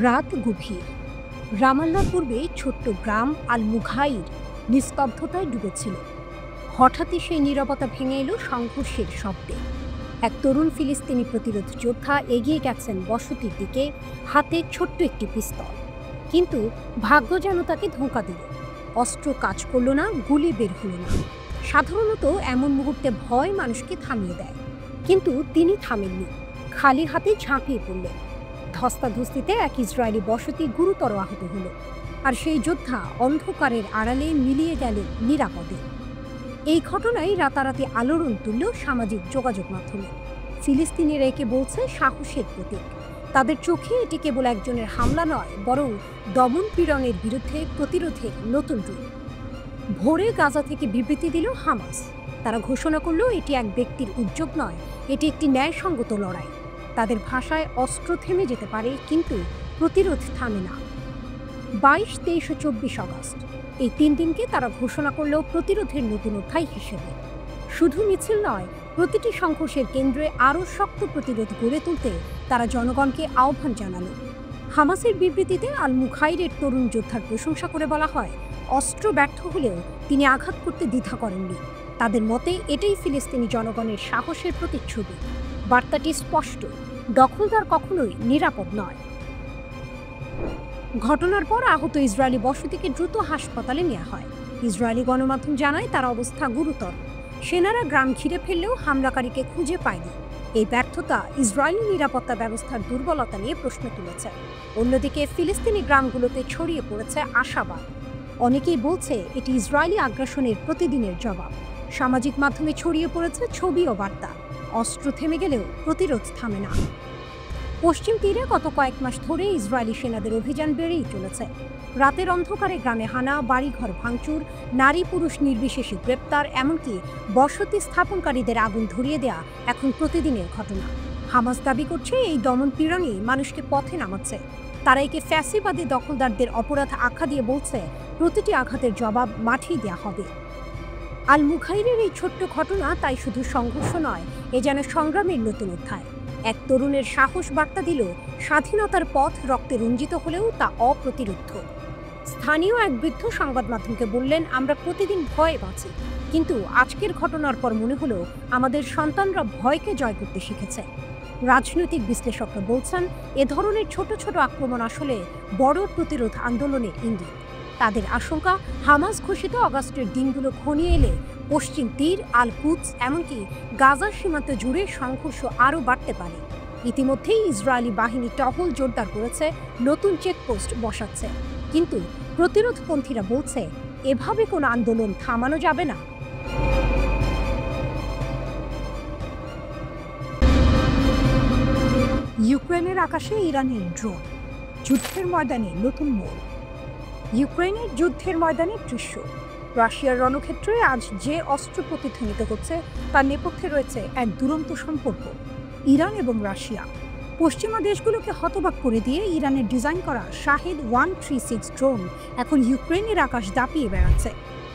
রাত গভীর। রামাল্লার পূর্বে ছোট্ট গ্রাম আল মুঘাইর নিস্তব্ধতায় ডুবেছিল। হঠাৎই সেই নীরবতা ভেঙে এলো সংঘর্ষের শব্দে। এক তরুণ ফিলিস্তিনি প্রতিরোধ যোদ্ধা এগিয়ে গেছেন বসতির দিকে, হাতে ছোট্ট একটি পিস্তল। কিন্তু ভাগ্য যেন তাকে ধোঁকা দিল। অস্ত্র কাজ করল না, গুলি বের হলো না। সাধারণত এমন মুহূর্তে ভয় মানুষকে থামিয়ে দেয়, কিন্তু তিনি থামেননি। খালি হাতে ঝাঁপিয়ে পড়লেন। ধস্তাধস্তিতে এক ইসরায়েলি বসতি গুরুতর আহত হলো, আর সেই যোদ্ধা অন্ধকারের আড়ালে মিলিয়ে গেলেন নিরাপদে। এই ঘটনায় রাতারাতি আলোড়ন তুলল সামাজিক যোগাযোগ মাধ্যমে। ফিলিস্তিনিরা একে বলছে সাহসের প্রতীক। তাদের চোখে এটি কেবল একজনের হামলা নয়, বরং দমন পীড়নের বিরুদ্ধে প্রতিরোধের নতুন রূপ। ভোরে গাজা থেকে বিবৃতি দিল হামাস। তারা ঘোষণা করল এটি এক ব্যক্তির উদ্যোগ নয়, এটি একটি ন্যায়সঙ্গত লড়াই। তাদের ভাষায় অস্ত্র থেমে যেতে পারে, কিন্তু প্রতিরোধ থামে না। 22, 23 ও 24 আগস্ট এই 3 দিনকে তারা ঘোষণা করল প্রতিরোধের নতুন অধ্যায় হিসেবে। শুধু মিছিল নয়, প্রতিটি সংঘর্ষের কেন্দ্রে আরও শক্ত প্রতিরোধ গড়ে তুলতে তারা জনগণকে আহ্বান জানালো। হামাসের বিবৃতিতে আল মুখাইরের তরুণ যোদ্ধার প্রশংসা করে বলা হয়, অস্ত্র ব্যর্থ হলেও তিনি আঘাত করতে দ্বিধা করেননি। তাদের মতে এটাই ফিলিস্তিনি জনগণের সাহসের প্রতিচ্ছবি। বার্তাটি স্পষ্ট, দখলদার কখনোই নিরাপদ নয়। ঘটনার পর আহত ইসরায়েলি বসতিকে দ্রুত হাসপাতালে নেওয়া হয়। ইসরায়েলি গণমাধ্যম জানায় তার অবস্থা গুরুতর। সেনারা গ্রাম ঘিরে ফেললেও হামলাকারীকে খুঁজে পায়নি। এই ব্যর্থতা ইসরায়েলি নিরাপত্তা ব্যবস্থার দুর্বলতা নিয়ে প্রশ্ন তুলেছে। অন্যদিকে ফিলিস্তিনি গ্রামগুলোতে ছড়িয়ে পড়েছে আশাবাদ। অনেকেই বলছে এটি ইসরায়েলি আগ্রাসনের প্রতিদিনের জবাব। সামাজিক মাধ্যমে ছড়িয়ে পড়েছে ছবি ও বার্তা। অস্ত্র থেমে গেলেও প্রতিরোধ থামে না। পশ্চিম তীরে গত কয়েক মাস ধরে ইসরায়েলি সেনাদের অভিযান বেড়েই চলেছে। রাতের অন্ধকারে গ্রামে হানা, বাড়িঘর ভাঙচুর, নারী পুরুষ নির্বিশেষে গ্রেপ্তার, এমনকি বসতি স্থাপনকারীদের আগুন ধরিয়ে দেয়া এখন প্রতিদিনের ঘটনা। হামাস দাবি করছে এই দমন পীড়নই মানুষকে পথে নামাচ্ছে। তারা একে ফ্যাসিবাদী দখলদারদের অপরাধ আখ্যা দিয়ে বলছে প্রতিটি আঘাতের জবাব মাঠেই দেয়া হবে। আল মুখাইরের এই ছোট্ট ঘটনা তাই শুধু সংঘর্ষ নয়, এ যেন সংগ্রামের নতুন অধ্যায়। এক তরুণের সাহস বার্তা দিল স্বাধীনতার পথ রক্তে রঞ্জিত হলেও তা অপ্রতিরোধ্য। স্থানীয় এক বৃদ্ধ সংবাদ মাধ্যমকে বললেন, আমরা প্রতিদিন ভয়ে বাঁচি, কিন্তু আজকের ঘটনার পর মনে হলো আমাদের সন্তানরা ভয়কে জয় করতে শিখেছে। রাজনৈতিক বিশ্লেষকরা বলছেন এ ধরনের ছোট ছোট আক্রমণ আসলে বড় প্রতিরোধ আন্দোলনের ইঙ্গিত। তাদের আশঙ্কা, হামাস ঘোষিত আগস্টের দিনগুলো ঘনিয়ে এলে পশ্চিম তীর, আল কুদস, এমনকি গাজার সীমান্ত জুড়ে সংঘর্ষ আরও বাড়তে পারে। ইতিমধ্যেই ইসরায়েলি বাহিনী টহল জোরদার করেছে, নতুন চেকপোস্ট বসাচ্ছে। কিন্তু প্রতিরোধপন্থীরা বলছে এভাবে কোনো আন্দোলন থামানো যাবে না। ইউক্রেনের আকাশে ইরানের ড্রোন, যুদ্ধের ময়দানে নতুন মোড়। ইউক্রেনের যুদ্ধের ময়দানের দৃশ্য। রাশিয়ার রণক্ষেত্রে আজ যে অস্ত্র প্রতিধ্বনিত হচ্ছে তার নেপথ্যে রয়েছে এক দুরন্ত সম্পর্ক, ইরান এবং রাশিয়া। পশ্চিমা দেশগুলোকে হতবাক করে দিয়ে ইরানের ডিজাইন করা শাহেদ 136 ড্রোন এখন ইউক্রেনের আকাশ দাপিয়ে বেড়াচ্ছে।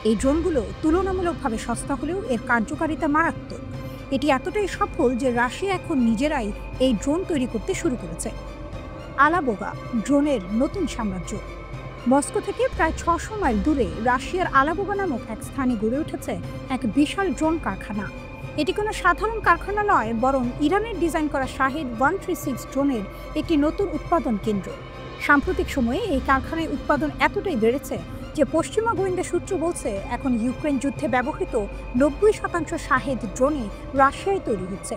এই ড্রোনগুলো তুলনামূলকভাবে সস্তা হলেও এর কার্যকারিতা মারাত্মক। এটি এতটাই সফল যে রাশিয়া এখন নিজেরাই এই ড্রোন তৈরি করতে শুরু করেছে। আলাবোগা ড্রোনের নতুন সাম্রাজ্য। মস্কো থেকে প্রায় 600 মাইল দূরে রাশিয়ার আলাবোগা নামক এক স্থানে গড়ে উঠেছে এক বিশাল ড্রোন কারখানা। এটি কোনো সাধারণ কারখানা নয়, বরং ইরানের ডিজাইন করা শাহেদ 136 ড্রোনের একটি নতুন উৎপাদন কেন্দ্র। সাম্প্রতিক সময়ে এই কারখানায় উৎপাদন এতটাই বেড়েছে যে পশ্চিমা গোয়েন্দা সূত্র বলছে এখন ইউক্রেন যুদ্ধে ব্যবহৃত 90% শাহেদ ড্রোনই রাশিয়ায় তৈরি হচ্ছে।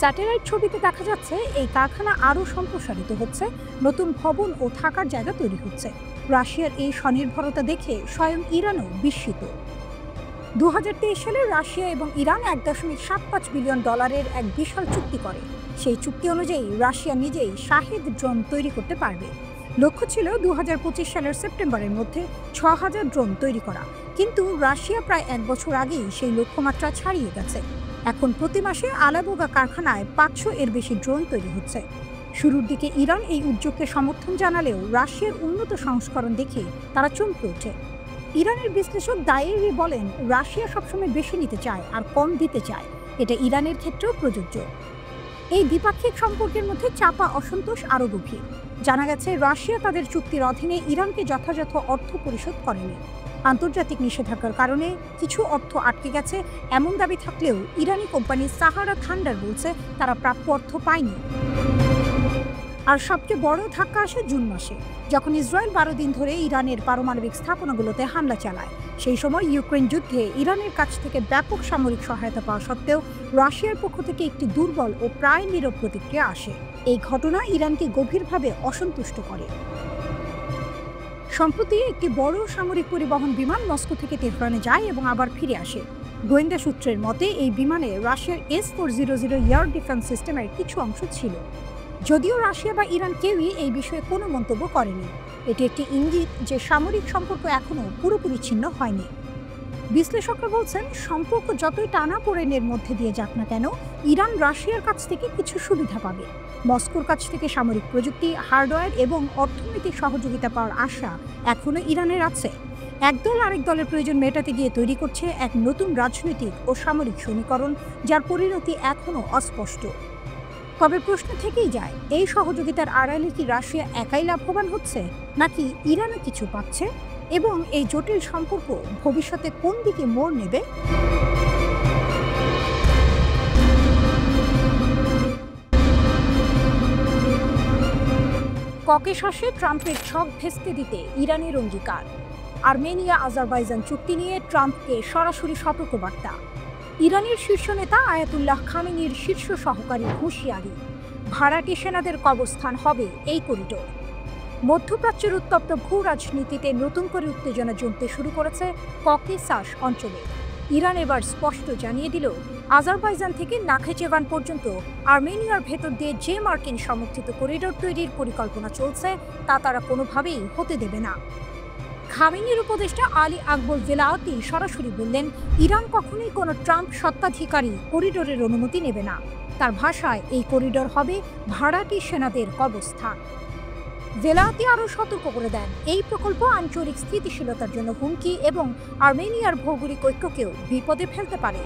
স্যাটেলাইট ছবিতে দেখা যাচ্ছে এই কারখানা আরও সম্প্রসারিত হচ্ছে, নতুন ভবন ও থাকার জায়গা তৈরি হচ্ছে। রাশিয়ার এই স্বনির্ভরতা দেখে স্বয়ং ইরানও বিস্মিত। 2023 সালে রাশিয়া এবং ইরান $1.75 বিলিয়ন এক বিশাল চুক্তি করে। সেই চুক্তি অনুযায়ী রাশিয়া নিজেই শাহেদ ড্রোন তৈরি করতে পারবে। লক্ষ্য ছিল 2025 সালের সেপ্টেম্বরের মধ্যে 6000 ড্রোন তৈরি করা, কিন্তু রাশিয়া প্রায় 1 বছর আগেই সেই লক্ষ্যমাত্রা ছাড়িয়ে গেছে। এখন প্রতি মাসে আলাবোগা কারখানায় 500 এর বেশি ড্রোন তৈরি হচ্ছে। শুরুর দিকে ইরান এই উদ্যোগকে সমর্থন জানালেও রাশিয়ার উন্নত সংস্করণ দেখে তারা চমকে ওঠে। ইরানের বিশ্লেষক দায়েরি বলেন, রাশিয়া সবসময় বেশি নিতে চায় আর কম দিতে চায়। এটা ইরানের ক্ষেত্রেও প্রযোজ্য। এই দ্বিপাক্ষিক সম্পর্কের মধ্যে চাপা অসন্তোষ আরও গভীর। জানা গেছে রাশিয়া তাদের চুক্তির অধীনে ইরানকে যথাযথ অর্থ পরিশোধ করেনি। আন্তর্জাতিক নিষেধাজ্ঞার কারণে কিছু অর্থ আটকে গেছে এমন দাবি থাকলেও ইরানি কোম্পানি সাহারা থান্ডার বলছে তারা প্রাপ্য অর্থ পায়নি। আর সবচেয়ে বড় ধাক্কা আসে জুন মাসে, যখন ইসরায়েল 12 দিন ধরে ইরানের পারমাণবিক স্থাপনাগুলোতে হামলা চালায়। সেই সময় ইউক্রেন যুদ্ধে ইরানের কাছ থেকে ব্যাপক সামরিক সহায়তা পাওয়া সত্ত্বেও রাশিয়ার পক্ষ থেকে একটি দুর্বল ও প্রায় নীরব প্রতিক্রিয়া আসে। এই ঘটনা ইরানকে গভীরভাবে অসন্তুষ্ট করে। সম্প্রতি একটি বড় সামরিক পরিবহন বিমান মস্কো থেকে তেহরানে যায় এবং আবার ফিরে আসে। গোয়েন্দা সূত্রের মতে এই বিমানে রাশিয়ার S-400 এয়ার ডিফেন্স সিস্টেমের কিছু অংশ ছিল। যদিও রাশিয়া বা ইরান কেউই এই বিষয়ে কোনো মন্তব্য করেনি। এটি একটি ইঙ্গিত যে সামরিক সম্পর্ক এখনও পুরোপুরি ছিন্ন হয়নি। বিশ্লেষকরা বলছেন, সম্পর্ক যতই টানাপোড়েনের মধ্যে দিয়ে যাক না কেন, ইরান রাশিয়ার কাছ থেকে কিছু সুবিধা পাবে। মস্কোর কাছ থেকে সামরিক প্রযুক্তি, হার্ডওয়্যার এবং অর্থনৈতিক সহযোগিতা পাওয়ার আশা এখনও ইরানের আছে। একদল আরেক দলের প্রয়োজন মেটাতে গিয়ে তৈরি করছে এক নতুন রাজনৈতিক ও সামরিক সমীকরণ, যার পরিণতি এখনও অস্পষ্ট। তবে প্রশ্ন থেকেই যায়, এই সহযোগিতার আড়ালে কি রাশিয়া একাই লাভবান হচ্ছে, নাকি ইরানও কিছু পাচ্ছে? এবং এই জটিল সম্পর্ক ভবিষ্যতে কোন দিকে মোড় নেবে? ককেশাসে ট্রাম্পের ছক ভেস্তে দিতে ইরানের অঙ্গীকার। আর্মেনিয়া আজারবাইজান চুক্তি নিয়ে ট্রাম্পকে সরাসরি সতর্কবার্তা। ইরানের শীর্ষ নেতা আয়াতুল্লাহ খামেনির শীর্ষ সহকারী হুঁশিয়ারি, ভাড়াটে সেনাদের কবরস্থান হবে এই করিডোর। মধ্যপ্রাচ্যের উত্তপ্ত ভূ রাজনীতিতে নতুন করে উত্তেজনা জমতে শুরু করেছে ককেসাস অঞ্চলে। ইরান এবার স্পষ্ট জানিয়ে দিল, আজারবাইজান থেকে নাখেচেভান পর্যন্ত আর্মেনিয়ার ভেতর দিয়ে যে মার্কিন সমর্থিত করিডোর তৈরির পরিকল্পনা চলছে তা তারা কোনোভাবেই হতে দেবে না। খামেনির উপদেষ্টা আলী আকবর ভেলাওয়াতি সরাসরি বললেন, ইরান কখনোই কোনো ট্রাম্প সত্ত্বাধিকারী করিডোরের অনুমতি নেবে না। তার ভাষায়, এই করিডোর হবে ভাড়াটে সেনাদের কবরস্থান। ভেলাওয়াতি আরও সতর্ক করে দেন, এই প্রকল্প আঞ্চলিক স্থিতিশীলতার জন্য হুমকি এবং আর্মেনিয়ার ভৌগোলিক ঐক্যকেও বিপদে ফেলতে পারে।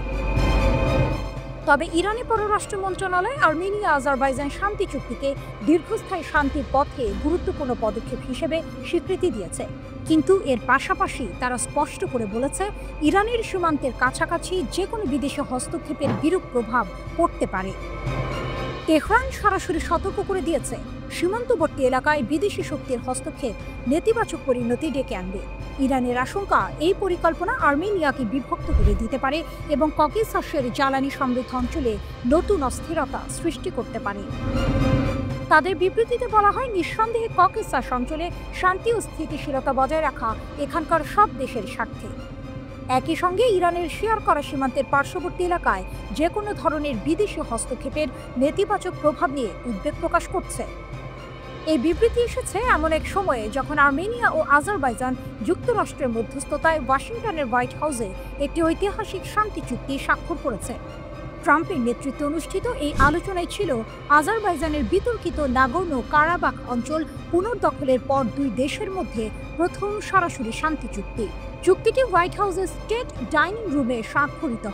তবে ইরানি পররাষ্ট্র মন্ত্রণালয় আর্মেনিয়া আজারবাইজান শান্তি চুক্তিকে দীর্ঘস্থায়ী শান্তির পথে গুরুত্বপূর্ণ পদক্ষেপ হিসেবে স্বীকৃতি দিয়েছে। কিন্তু এর পাশাপাশি তারা স্পষ্ট করে বলেছে, ইরানের সীমান্তের কাছাকাছি যে কোনো বিদেশি হস্তক্ষেপের বিরূপ প্রভাব পড়তে পারে। তেহরান সরাসরি সতর্ক করে দিয়েছে, সীমান্তবর্তী এলাকায় বিদেশি শক্তির হস্তক্ষেপ নেতিবাচক পরিণতি ডেকে আনবে। ইরানের আশঙ্কা, এই পরিকল্পনা আর্মেনিয়াকে বিভক্ত করে দিতে পারে এবং ককেসাসের জ্বালানি সমৃদ্ধ অঞ্চলে নতুন অস্থিরতা সৃষ্টি করতে পারে। তাদের বিবৃতিতে বলা হয়, নিঃসন্দেহে ককেসাস অঞ্চলে শান্তি ও স্থিতিশীলতা বজায় রাখা এখানকার সব দেশের স্বার্থে। একই সঙ্গে ইরানের শেয়ার করা সীমান্তের পার্শ্ববর্তী এলাকায় যে কোনো ধরনের বিদেশি হস্তক্ষেপের নেতিবাচক প্রভাব নিয়ে উদ্বেগ প্রকাশ করছে। এই বিবৃতি এসেছে এমন এক সময়ে যখন আর্মেনিয়া ও আজারবাইজান যুক্তরাষ্ট্রের মধ্যস্থতায় ওয়াশিংটনের হোয়াইট হাউসে একটি ঐতিহাসিক শান্তি চুক্তি স্বাক্ষর করেছে। ট্রাম্পের নেতৃত্বে অনুষ্ঠিত এই আলোচনায় ছিল আজারবাইজানের বিতর্কিত নাগোর্নো কারাবাখ অঞ্চল পুনর্দখলের পর দুই দেশের মধ্যে প্রথম সরাসরি শান্তি চুক্তি। চুক্তিটি হোয়াইট হাউসের স্টেট ডাইনিং রুমে স্বাক্ষরিত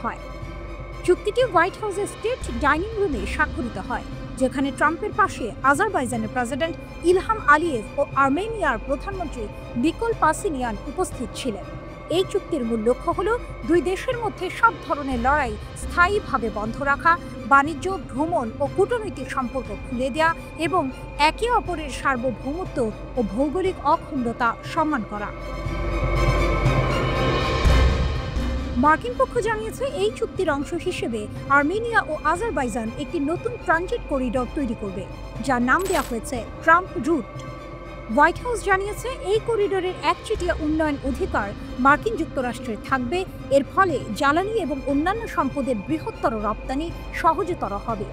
হয়, যেখানে ট্রাম্পের পাশে আজারবাইজানের প্রেসিডেন্ট ইলহাম আলিয়েভ ও আর্মেনিয়ার প্রধানমন্ত্রী নিকোল পাসিনিয়ান উপস্থিত ছিলেন। এই চুক্তির মূল লক্ষ্য হল দুই দেশের মধ্যে সব ধরনের লড়াই স্থায়ীভাবে বন্ধ রাখা, বাণিজ্য, ভ্রমণ ও কূটনৈতিক সম্পর্ক খুলে দেওয়া এবং একে অপরের সার্বভৌমত্ব ও ভৌগোলিক অখণ্ডতা সম্মান করা। মার্কিন পক্ষ জানিয়েছে, এই চুক্তির অংশ হিসেবে আর্মেনিয়া ও আজারবাইজান একটি নতুন ট্রানজিট করিডোর তৈরি করবে, যার নাম দেওয়া হয়েছে ট্রাম্প রুট। হোয়াইট হাউস জানিয়েছে, এই করিডোরের একচেটিয়া উন্নয়ন অধিকার মার্কিন যুক্তরাষ্ট্রের থাকবে। এর ফলে জ্বালানি এবং অন্যান্য সম্পদের বৃহত্তর রপ্তানি সহজতর হবে।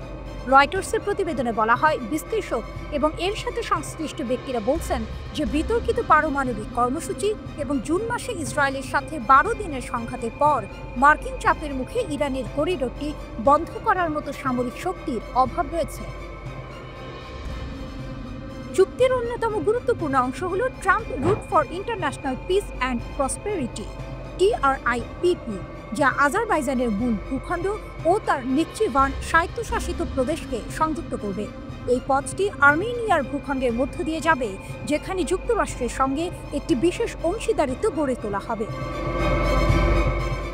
রয়টার্সের প্রতিবেদনে বলা হয়, বিশ্লেষক এবং এর সাথে সংশ্লিষ্ট ব্যক্তিরা বলছেন যে বিতর্কিত পারমাণবিক কর্মসূচি এবং জুন মাসে ইসরায়েলের সাথে 12 দিনের সংঘাতের পর মার্কিন চাপের মুখে ইরানের করিডোরটি বন্ধ করার মতো সামরিক শক্তির অভাব রয়েছে। চুক্তির অন্যতম গুরুত্বপূর্ণ অংশ হল Trump Route for International Peace and Prosperity (TRIPP), যা আজারবাইজানের মূল ভূখণ্ড ও তার নিকচিভান স্বায়ত্তশাসিত প্রদেশকে সংযুক্ত করবে। এই পথটি আর্মেনিয়ার ভূখণ্ডের মধ্য দিয়ে যাবে, যেখানে যুক্তরাষ্ট্রের সঙ্গে একটি বিশেষ অংশীদারিত্ব গড়ে তোলা হবে।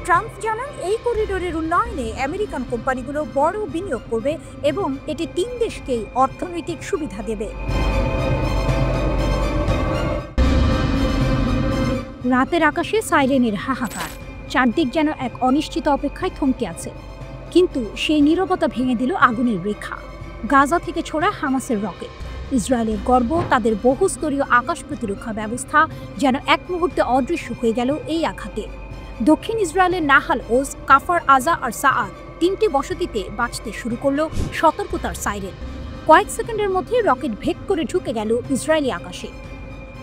ট্রাম্প জানান, এই করিডোরের উন্নয়নে আমেরিকান কোম্পানিগুলো বড় বিনিয়োগ করবে এবং এটি 3 দেশকেই অর্থনৈতিক সুবিধা দেবে। রাতের আকাশে সাইরেনের হাহাকার, চারদিক যেন এক অনিশ্চিত অপেক্ষায় থমকে আছে। কিন্তু সেই নীরবতা ভেঙে দিল আগুনের রেখা। গাজা থেকে ছোড়া হামাসের রকেট, ইসরায়েলের গর্ব, তাদের বহুস্তরীয় আকাশ প্রতিরক্ষা ব্যবস্থা যেন এক মুহূর্তে অদৃশ্য হয়ে গেল এই আঘাতে। দক্ষিণ ইসরায়েলের নাহাল ওজ, কাফার আজা আর সাআদ 3টি বসতিতে বাজতে শুরু করলো সতর্কতার সাইরেন। কয়েক সেকেন্ডের মধ্যে রকেট ভেদ করে ঢুকে গেল ইসরায়েলি আকাশে।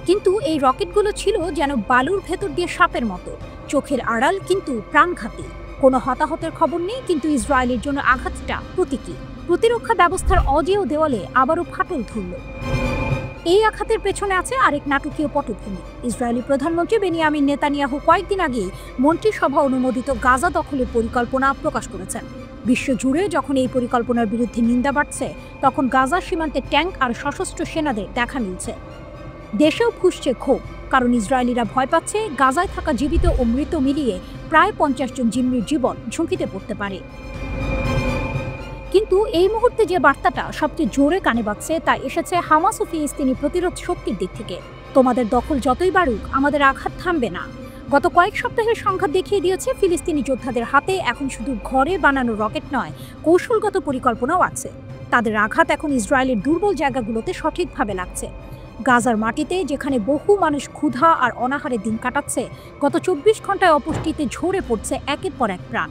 কিন্তু এই রকেটগুলো ছিল যেন বালুর ভেতর দিয়ে সাপের মতো, চোখের আড়াল কিন্তু প্রাণঘাতী। কোনো হতাহতের খবর নেই, কিন্তু ইসরায়েলের জন্য আঘাতটা প্রতীকী। প্রতিরক্ষা ব্যবস্থার অজেয় দেওয়ালে আবারও ফাটল ধরল। এই আঘাতের পেছনে আছে আরেক নাটকীয় পটভূমি। ইসরায়েলি প্রধানমন্ত্রী বেনিয়ামিন নেতানিয়াহু কয়েকদিন আগে মন্ত্রিসভা অনুমোদিত গাজা দখলের পরিকল্পনা প্রকাশ করেছেন। বিশ্বজুড়ে যখন এই পরিকল্পনার বিরুদ্ধে নিন্দা বাড়ছে, তখন গাজা সীমান্তে ট্যাঙ্ক আর সশস্ত্র সেনাদের দেখা মিলছে। দেশেও ফুঁসছে ক্ষোভ, কারণ ইসরায়েলিরা ভয় পাচ্ছে গাজায় থাকা জীবিত ও মৃত মিলিয়ে প্রায় 50 জন জিম্মির জীবন ঝুঁকিতে পড়তে পারে। কিন্তু এই মুহূর্তে যে বার্তাটা সবচেয়ে জোরে কানে বাজছে, তা এসেছে হামাস ও ফিলিস্তিনি প্রতিরোধ শক্তির দিক থেকে। তোমাদের দখল যতই বাড়ুক, আমাদের আঘাত থামবে না। গত কয়েক সপ্তাহের সংঘাত দেখিয়ে দিয়েছে ফিলিস্তিনি যোদ্ধাদের হাতে এখন শুধু ঘরে বানানো রকেট নয়, কৌশলগত পরিকল্পনাও আছে। তাদের আঘাত এখন ইসরায়েলের দুর্বল জায়গাগুলোতে সঠিকভাবে লাগছে। গাজার মাটিতে যেখানে বহু মানুষ ক্ষুধা আর অনাহারে দিন কাটাচ্ছে, গত 24 ঘন্টায় অপুষ্টিতে ঝরে পড়ছে একের পর এক প্রাণ।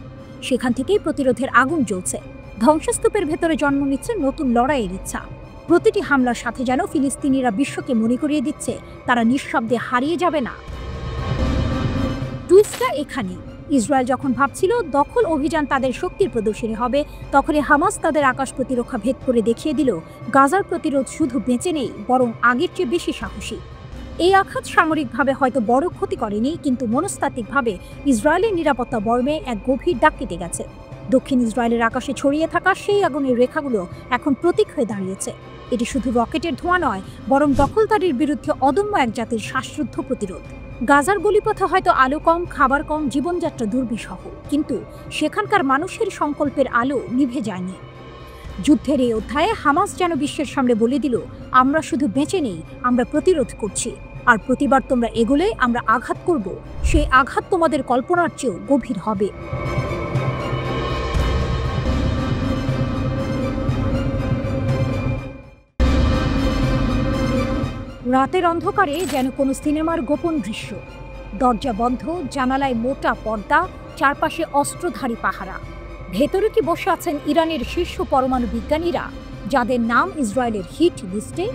সেখান থেকেই প্রতিরোধের আগুন জ্বলছে। ধ্বংসস্তূপের ভেতরে জন্ম নিচ্ছে নতুন লড়াইয়ের ইচ্ছা। প্রতিটি হামলার সাথে যেন ফিলিস্তিনিরা বিশ্বকে মনে করিয়ে দিচ্ছে তারা নিঃশব্দে হারিয়ে যাবে না। টুইস্টটা এখানে, ইসরায়েল যখন ভাবছিল দখল অভিযান তাদের শক্তির প্রদর্শনী হবে, তখনই হামাস তাদের আকাশ প্রতিরক্ষা ভেদ করে দেখিয়ে দিল গাজার প্রতিরোধ শুধু বেঁচে নেই, বরং আগের চেয়ে বেশি সাহসী। এই আঘাত সামরিকভাবে হয়তো বড় ক্ষতি করেনি, কিন্তু মনস্তাত্ত্বিকভাবে ইসরায়েলের নিরাপত্তা বর্মে এক গভীর দাগ কেটে গেছে। দক্ষিণ ইসরায়েলের আকাশে ছড়িয়ে থাকা সেই আগুনের রেখাগুলো এখন প্রতীক হয়ে দাঁড়িয়েছে। এটি শুধু রকেটের ধোঁয়া নয়, বরং দখলদারির বিরুদ্ধে অদম্য এক জাতির শ্বাসরুদ্ধ প্রতিরোধ। গাজার গলিপথে হয়তো আলো কম, খাবার কম, জীবনযাত্রা দুর্বিষহ, কিন্তু সেখানকার মানুষের সংকল্পের আলো নিভে যায়নি। যুদ্ধের এই অধ্যায়ে হামাস যেন বিশ্বের সামনে বলে দিল, আমরা শুধু বেঁচে নেই, আমরা প্রতিরোধ করছি। আর প্রতিবার তোমরা এগোলে আমরা আঘাত করব। সেই আঘাত তোমাদের কল্পনার চেয়েও গভীর হবে। রাতের অন্ধকারে যেন কোনো সিনেমার গোপন দৃশ্য। দরজা বন্ধ, জানালায় মোটা পর্দা, চারপাশে অস্ত্রধারী পাহারা। ভেতরে কি বসে আছেন ইরানের শীর্ষ পরমাণু বিজ্ঞানীরা, যাদের নাম ইসরায়েলের হিট লিস্টে?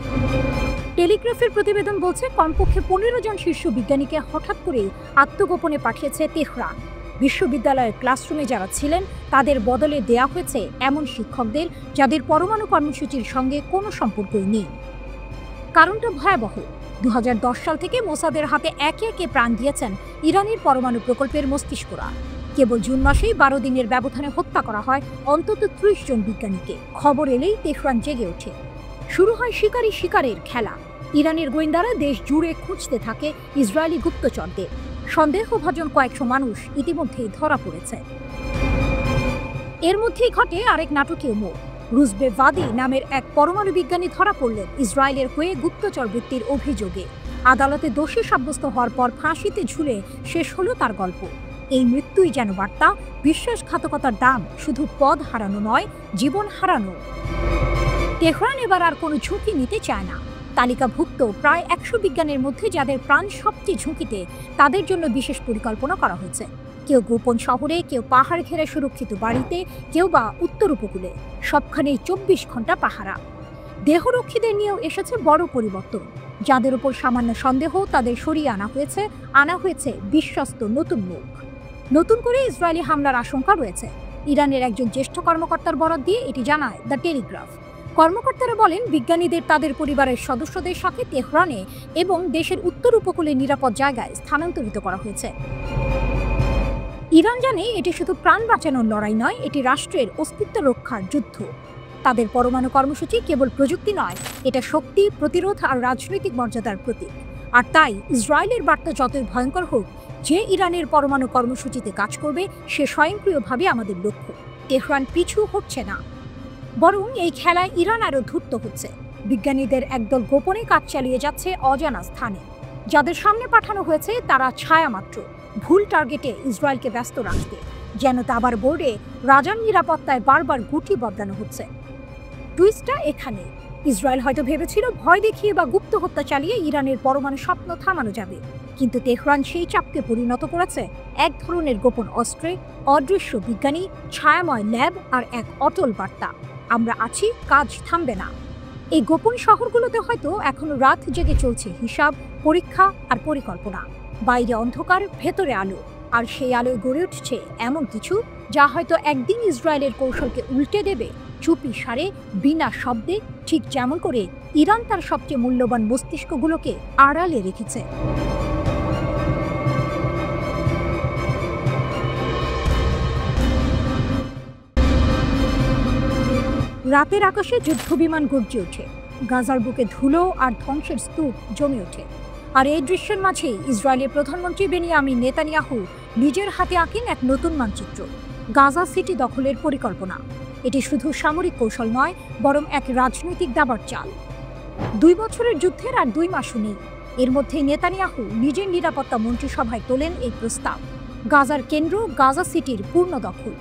টেলিগ্রাফের প্রতিবেদন বলছে কমপক্ষে 15 জন শীর্ষ বিজ্ঞানীকে হঠাৎ করে আত্মগোপনে পাঠিয়েছে তেহরান। বিশ্ববিদ্যালয়ের ক্লাসরুমে যারা ছিলেন, তাদের বদলে দেয়া হয়েছে এমন শিক্ষকদের যাদের পরমাণু কর্মসূচির সঙ্গে কোনো সম্পর্কই নেই। কারণটা ভয়াবহ। 2010 সাল থেকে মোসাদের হাতে একে একে প্রাণ দিয়েছেন ইরানের পরমাণু প্রকল্পের মস্তিষ্করা। কেবল জুন মাসেই 12 দিনের ব্যবধানে হত্যা করা হয় অন্তত 30 জন বিজ্ঞানীকে। খবর এলেই তেহরান জেগে ওঠে। শুরু হয় শিকারী শিকারের খেলা। ইরানের গোয়েন্দারা দেশ জুড়ে খুঁজতে থাকে ইসরায়েলি গুপ্তচরদের। সন্দেহভাজন কয়েকশো মানুষ ইতিমধ্যেই ধরা পড়েছে। এর মধ্যেই ঘটে আরেক নাটকীয় মোড়। রুজবে ভাদি নামের এক পরমাণু বিজ্ঞানী ধরা পড়লেন ইসরায়েলের হয়ে গুপ্তচর বৃত্তির অভিযোগে। আদালতে দোষী সাব্যস্ত হওয়ার পর ফাঁসিতে ঝুলে শেষ হলো তার গল্প। এই মৃত্যুই যেন বার্তা, বিশ্বাসঘাতকতার দাম শুধু পদ হারানো নয়, জীবন হারানো। তেহরান এবার আর কোনো ঝুঁকি নিতে চায় না। তালিকাভুক্ত প্রায় 100 বিজ্ঞানীর মধ্যে যাদের প্রাণ সবচেয়ে ঝুঁকিতে, তাদের জন্য বিশেষ পরিকল্পনা করা হয়েছে। কেউ গোপন শহরে, কেউ পাহাড় ঘেরা সুরক্ষিত বাড়িতে, কেউ বা উত্তর উপকূলে। সবখানেই 24 ঘন্টা পাহারা। দেহরক্ষীদের নিয়েও এসেছে বড় পরিবর্তন। যাদের উপর সামান্য সন্দেহ, তাদের সরিয়ে আনা হয়েছে বিশ্বস্ত নতুন মুখ। নতুন করে ইসরায়েলি হামলার আশঙ্কা রয়েছে। ইরানের একজন জ্যেষ্ঠ কর্মকর্তার বরাত দিয়ে এটি জানায় দ্য টেলিগ্রাফ। কর্মকর্তারা বলেন, বিজ্ঞানীদের তাদের পরিবারের সদস্যদের সাথে তেহরানে এবং দেশের উত্তর উপকূলে নিরাপদ জায়গায় স্থানান্তরিত করা হয়েছে। ইরান জানে এটি শুধু প্রাণ বাঁচানোর লড়াই নয়, এটি রাষ্ট্রের অস্তিত্ব রক্ষার যুদ্ধ। তাদের পরমাণু কর্মসূচি কেবল প্রযুক্তি নয়, এটা শক্তি, প্রতিরোধ আর রাজনৈতিক মর্যাদার প্রতীক। আর তাই ইসরায়েলের বার্তা যতই ভয়ঙ্কর হোক, যে ইরানের পরমাণু কর্মসূচিতে কাজ করবে সে স্বয়ংক্রিয়ভাবে আমাদের লক্ষ্য। তেহরান পিছু হচ্ছে না, বরং এই খেলায় ইরান আরও ধূর্ত হচ্ছে। বিজ্ঞানীদের একদল গোপনে কাজ চালিয়ে যাচ্ছে অজানা স্থানে। যাদের সামনে পাঠানো হয়েছে তারা ছায়া মাত্র, ভুল টার্গেটে ইসরায়েলকে ব্যস্ত রাখতে। যেন দাবার বোর্ডে রাজার নিরাপত্তায় বারবার গুটি বদলানো হচ্ছে। টুইস্টটা এখানে, ইসরায়েল হয়তো ভেবেছিল ভয় দেখিয়ে বা গুপ্ত হত্যা চালিয়ে ইরানের পরমাণু স্বপ্ন থামানো যাবে, কিন্তু তেহরান সেই চাপকে পরিণত করেছে এক ধরনের গোপন অস্ত্রে, অদৃশ্য বিজ্ঞানী, ছায়াময় ল্যাব আর এক অটল বার্তা: আমরা আছি, কাজ থামবে না। এই গোপন শহরগুলোতে হয়তো এখনো রাত জেগে চলছে হিসাব, পরীক্ষা আর পরিকল্পনা। বাইরে অন্ধকার, ভেতরে আলো, আর সেই আলোয় গড়ে উঠছে এমন কিছু যা হয়তো একদিন ইসরায়েলের কৌশলকে উল্টে দেবে, চুপি সারে, বিনা শব্দে, ঠিক যেমন করে ইরান তার সবচেয়ে মূল্যবান মস্তিষ্কগুলোকে আড়ালে রেখেছে। রাতের আকাশে যুদ্ধবিমান গর্জে ওঠে, গাজার বুকে ধুলো আর ধ্বংসের স্তূপ জমে ওঠে। আর এই দৃশ্যের মাঝেই ইসরায়েলের প্রধানমন্ত্রী বেনিয়ামিন নেতানিয়াহু নিজের হাতে আঁকেন এক নতুন মানচিত্র, গাজা সিটি দখলের পরিকল্পনা। এটি শুধু সামরিক কৌশল নয়, বরং এক রাজনৈতিক দাবার চাল। 2 বছরের যুদ্ধের আর 2 মাসও নেই, এর মধ্যেই নেতানিয়াহু নিজের নিরাপত্তা মন্ত্রিসভায় তোলেন এই প্রস্তাব: গাজার কেন্দ্র, গাজা সিটির পূর্ণ দখল।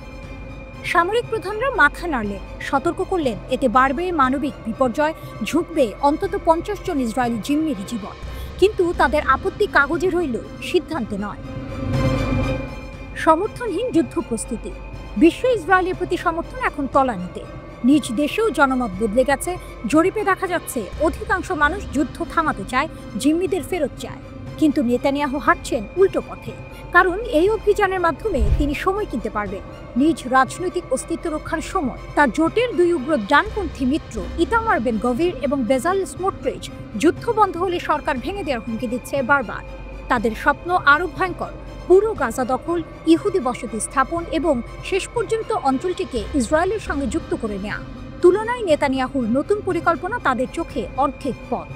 সামরিক প্রধানরা মাথা নাড়লেন, সতর্ক করলেন এতে বাড়বে মানবিক বিপর্যয়, ঝুঁকবে অন্তত 50 জন ইসরায়েলি জিম্মির জীবন। কিন্তু তাদের আপত্তি কাগজে রইল, সিদ্ধান্তে নয়। সমর্থনহীন যুদ্ধ প্রস্তুতি। বিশ্ব ইসরায়েলের প্রতি সমর্থন এখন তলানিতে। নিজ দেশেও জনমত বদলে গেছে। জরিপে দেখা যাচ্ছে অধিকাংশ মানুষ যুদ্ধ থামাতে চায়, জিম্মিদের ফেরত চায়। কিন্তু নেতানিয়াহু হাঁটছেন উল্টো পথে, কারণ এই অভিযানের মাধ্যমে তিনি সময় কিনতে পারবেন, নিজ রাজনৈতিক অস্তিত্ব রক্ষার সময়। তার জোটের 2 উগ্র ডানপন্থী মিত্র ইতামার বেন গভির এবং বেজালেল স্মোট্রিচ যুদ্ধ বন্ধ হলে সরকার ভেঙে দেওয়ার হুমকি দিচ্ছে বারবার। তাদের স্বপ্ন আরও ভয়ঙ্কর: পুরো গাজা দখল, ইহুদি বসতি স্থাপন এবং শেষ পর্যন্ত অঞ্চলটিকে ইসরায়েলের সঙ্গে যুক্ত করে নেওয়া। তুলনায় নেতানিয়াহুর নতুন পরিকল্পনা তাদের চোখে অর্ধেক পথ।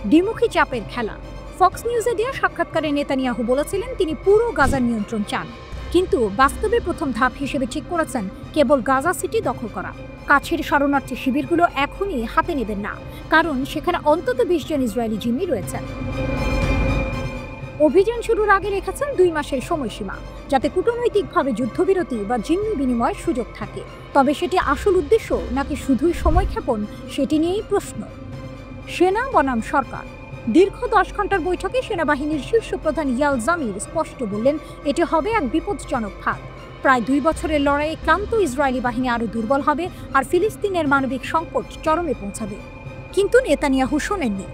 দ্বিমুখী চাপের খেলা। ফক্স নিউজে দেওয়া সাক্ষাৎকারে নেতানিয়াহু বলেছিলেন তিনি পুরো গাজার নিয়ন্ত্রণ চান, কিন্তু বাস্তবে প্রথম ধাপ হিসেবে ঠিক করেছেন কেবল গাজা সিটি দখল করা। কাছের শরণার্থী শিবিরগুলো এখনই হাতে নেবেন না, কারণ সেখানে অন্তত 20 জন ইসরায়েলি জিম্মি রয়েছেন। অভিযান শুরুর আগে রেখেছেন 2 মাসের সময়সীমা, যাতে কূটনৈতিকভাবে যুদ্ধবিরতি বা জিম্মি বিনিময়ের সুযোগ থাকে। তবে সেটি আসল উদ্দেশ্য নাকি শুধুই সময়ক্ষেপণ, সেটি নিয়েই প্রশ্ন। সেনা বনাম সরকার। দীর্ঘ 10 ঘন্টার বৈঠকে সেনাবাহিনীর শীর্ষ প্রধান ইয়াল জামির স্পষ্ট বললেন এটি হবে এক বিপজ্জনক ফাঁদ। প্রায় 2 বছরের লড়াইয়ে ক্লান্ত ইসরায়েলি বাহিনী আরও দুর্বল হবে, আর ফিলিস্তিনের মানবিক সংকট চরমে পৌঁছাবে। কিন্তু নেতানিয়াহু শোনেননি।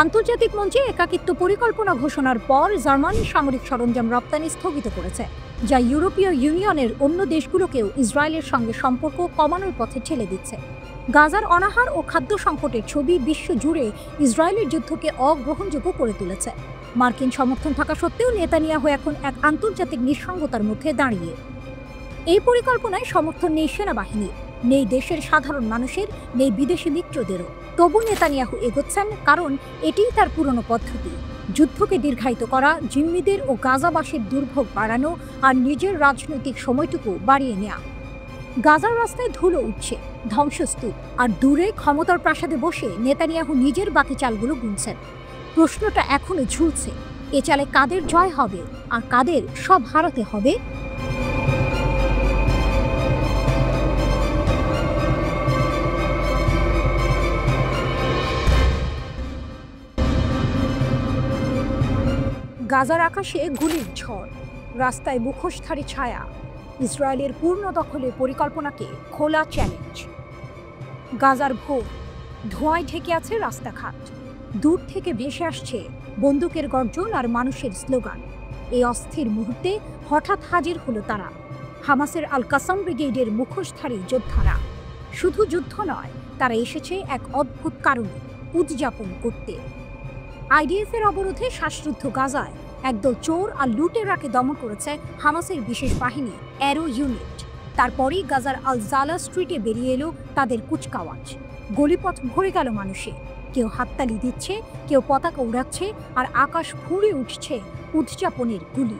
আন্তর্জাতিক মঞ্চে একাকিত্ব পরিকল্পনা ঘোষণার পর জার্মানি সামরিক সরঞ্জাম রপ্তানি স্থগিত করেছে, যা ইউরোপীয় ইউনিয়নের অন্য দেশগুলোকেও ইসরায়েলের সঙ্গে সম্পর্ক কমানোর পথে ঠেলে দিচ্ছে। গাজার অনাহার ও খাদ্য সংকটের ছবি বিশ্ব জুড়ে ইসরায়েলের যুদ্ধকে অগ্রহণযোগ্য করে তুলেছে। মার্কিন সমর্থন থাকা সত্ত্বেও নেতানিয়াহু এখন এক আন্তর্জাতিক নিঃসঙ্গতার মধ্যে দাঁড়িয়ে। এই পরিকল্পনায় সমর্থন নেই সেনাবাহিনীর, নেই দেশের সাধারণ মানুষের, নেই বিদেশি মিত্রদেরও। তবু নেতানিয়াহু এগোচ্ছেন, কারণ এটিই তার পুরনো পদ্ধতি: যুদ্ধকে দীর্ঘায়িত করা, জিম্মিদের ও গাজাবাসীর দুর্ভোগ বাড়ানো, আর নিজের রাজনৈতিক সময়টুকু বাড়িয়ে নেওয়া। গাজার রাস্তায় ধুলো উঠছে, ধ্বংসস্তূপ, আর দূরে ক্ষমতার প্রাসাদে বসে নেতানিয়াহু নিজের বাকি চালগুলো গুনছেন। প্রশ্নটা এখনো ঝুলছে: এ চালে কাদের জয় হবে আর কাদের সব হারাতে হবে? গাজার আকাশে গুলির ঝড়, রাস্তায় মুখোশধারী ছায়া, ইসরায়েলের পূর্ণ দখলের পরিকল্পনাকে খোলা চ্যালেঞ্জ। গাজার ভোর, ধোঁয়ায় ঢেকে আছে রাস্তাঘাট। দূর থেকে ভেসে আসছে বন্দুকের গর্জন আর মানুষের স্লোগান। এই অস্থির মুহূর্তে হঠাৎ হাজির হলো তারা, হামাসের আল কাসাম ব্রিগেডের মুখোশধারী যোদ্ধারা। শুধু যুদ্ধ নয়, তারা এসেছে এক অদ্ভুত কারণে: উদযাপন করতে। আইডিএফের অবরোধে শ্বাসরুদ্ধ গাজায় একদল চোর আর লুটেরাকে দমন করেছে হামাসের বিশেষ বাহিনী অ্যারো ইউনিট। তারপরেই গাজার আল জালা স্ট্রিটে বেরিয়ে এলো তাদের কুচকাওয়াজ। গলিপথ ভরে গেল মানুষে, কেউ হাততালি দিচ্ছে, কেউ পতাকা উড়াচ্ছে, আর আকাশ ফুঁড়ে উঠছে উদযাপনের গুলি।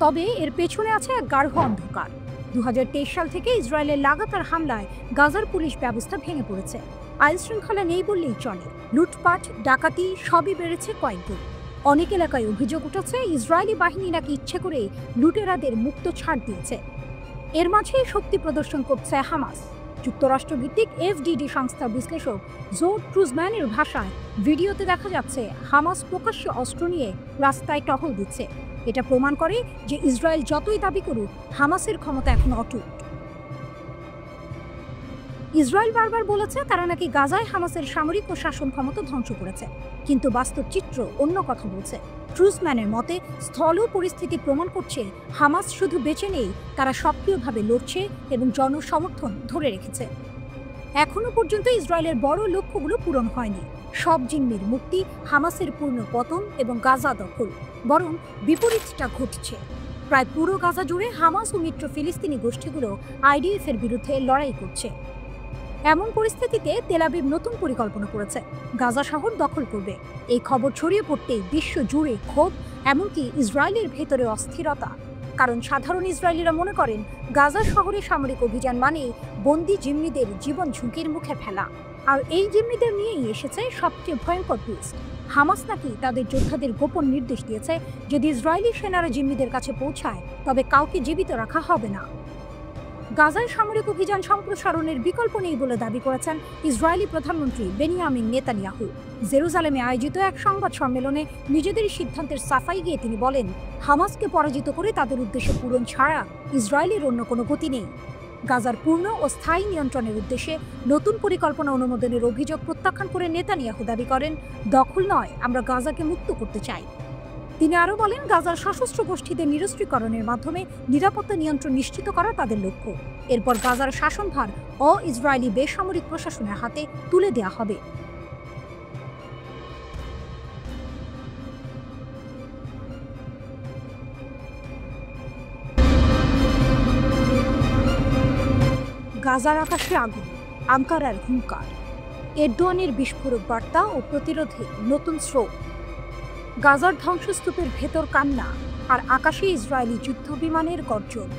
তবে এর পেছনে আছে এক গাঢ় অন্ধকার। 2023 সাল থেকে ইসরায়েলের লাগাতার হামলায় গাজার পুলিশ ব্যবস্থা ভেঙে পড়েছে। আইন শৃঙ্খলা নেই বললেই চলে। লুটপাট, ডাকাতি সবই বেড়েছে কয়েকগুণ। অনেক এলাকায় অভিযোগ উঠেছে ইসরায়েলি বাহিনী নাকি ইচ্ছে করে লুটেরাদের মুক্ত ছাড় দিয়েছে। এর মাঝে শক্তি প্রদর্শন করছে হামাস। যুক্তরাষ্ট্রভিত্তিক এফডিডি সংস্থার বিশ্লেষক জো ট্রুজম্যানের ভাষায়, ভিডিওতে দেখা যাচ্ছে হামাস প্রকাশ্যে অস্ত্র নিয়ে রাস্তায় টহল দিচ্ছে। এটা প্রমাণ করে যে ইসরায়েল যতই দাবি করুক, হামাসের ক্ষমতা এখন অটুট। ইসরায়েল বারবার বলেছে তারা নাকি গাজায় হামাসের সামরিক ও শাসন ক্ষমতা ধ্বংস করেছে, কিন্তু বাস্তব চিত্র অন্য কথা বলছে। ট্রুজম্যানের মতে, স্থল পরিস্থিতি প্রমাণ করছে হামাস শুধু বেঁচে নেই, তারা সক্রিয়ভাবে লড়ছে এবং জনসমর্থন ধরে রেখেছে। এখনো পর্যন্ত ইসরায়েলের বড় লক্ষ্যগুলো পূরণ হয়নি। সব জিম্মির মুক্তি, হামাসের পূর্ণ পতন এবং গাজা দখল। বরং বিপরীতটা ঘটছে। প্রায় পুরো গাজা জুড়ে হামাস ও মিত্র ফিলিস্তিনি গোষ্ঠীগুলো আইডিএফ এর বিরুদ্ধে লড়াই করছে। এমন পরিস্থিতিতে তেল আবিব নতুন পরিকল্পনা করেছে, গাজা শহর দখল করবে। এই খবর ছড়িয়ে পড়তেই বিশ্ব জুড়ে ক্ষোভ, এমনকি ইসরায়েলের ভেতরে অস্থিরতা। কারণ সাধারণ ইসরায়েলিরা মনে করেন গাজা শহরে সামরিক অভিযান মানে বন্দি জিম্মিদের জীবন ঝুঁকির মুখে ফেলা। আর এই জিম্মিদের নিয়েই এসেছে সবচেয়ে ভয়ঙ্কর টুইস্ট। হামাস নাকি তাদের যোদ্ধাদের গোপন নির্দেশ দিয়েছে, যদি ইসরায়েলি সেনারা জিম্মিদের কাছে পৌঁছায় তবে কাউকে জীবিত রাখা হবে না। গাজায় সামরিক অভিযান সম্প্রসারণের বিকল্প নেই বলে দাবি করেছেন ইসরায়েলি প্রধানমন্ত্রী বেনিয়ামিন নেতানিয়াহু। জেরুজালেমে আয়োজিত এক সংবাদ সম্মেলনে নিজেদের সিদ্ধান্তের সাফাই গিয়ে তিনি বলেন, হামাসকে পরাজিত করে তাদের উদ্দেশ্য পূরণ ছাড়া ইসরায়েলের অন্য কোনো গতি নেই। গাজার পূর্ণ ও স্থায়ী নিয়ন্ত্রণের উদ্দেশ্যে নতুন পরিকল্পনা অনুমোদনের অভিযোগ প্রত্যাখ্যান করে নেতানিয়াহু দাবি করেন, দখল নয়, আমরা গাজাকে মুক্ত করতে চাই। তিনি আরও বলেন, গাজার সশস্ত্র গোষ্ঠীদের নিরস্ত্রীকরণের মাধ্যমে নিরাপত্তা নিয়ন্ত্রণ নিশ্চিত করা তাদের লক্ষ্য। এরপর গাজার শাসনভার ইসরায়েলি বেসামরিক প্রশাসনের হাতে তুলে দেওয়া হবে। গাজার আকাশে আগুন, আঙ্কারার হুঙ্কার, এরদোয়ানের বিস্ফোরক বার্তা ও প্রতিরোধে নতুন স্রোত। গাজার ধ্বংসস্তূপের ভেতর কান্না, আর আকাশে ইসরায়েলি যুদ্ধ বিমানের গর্জন।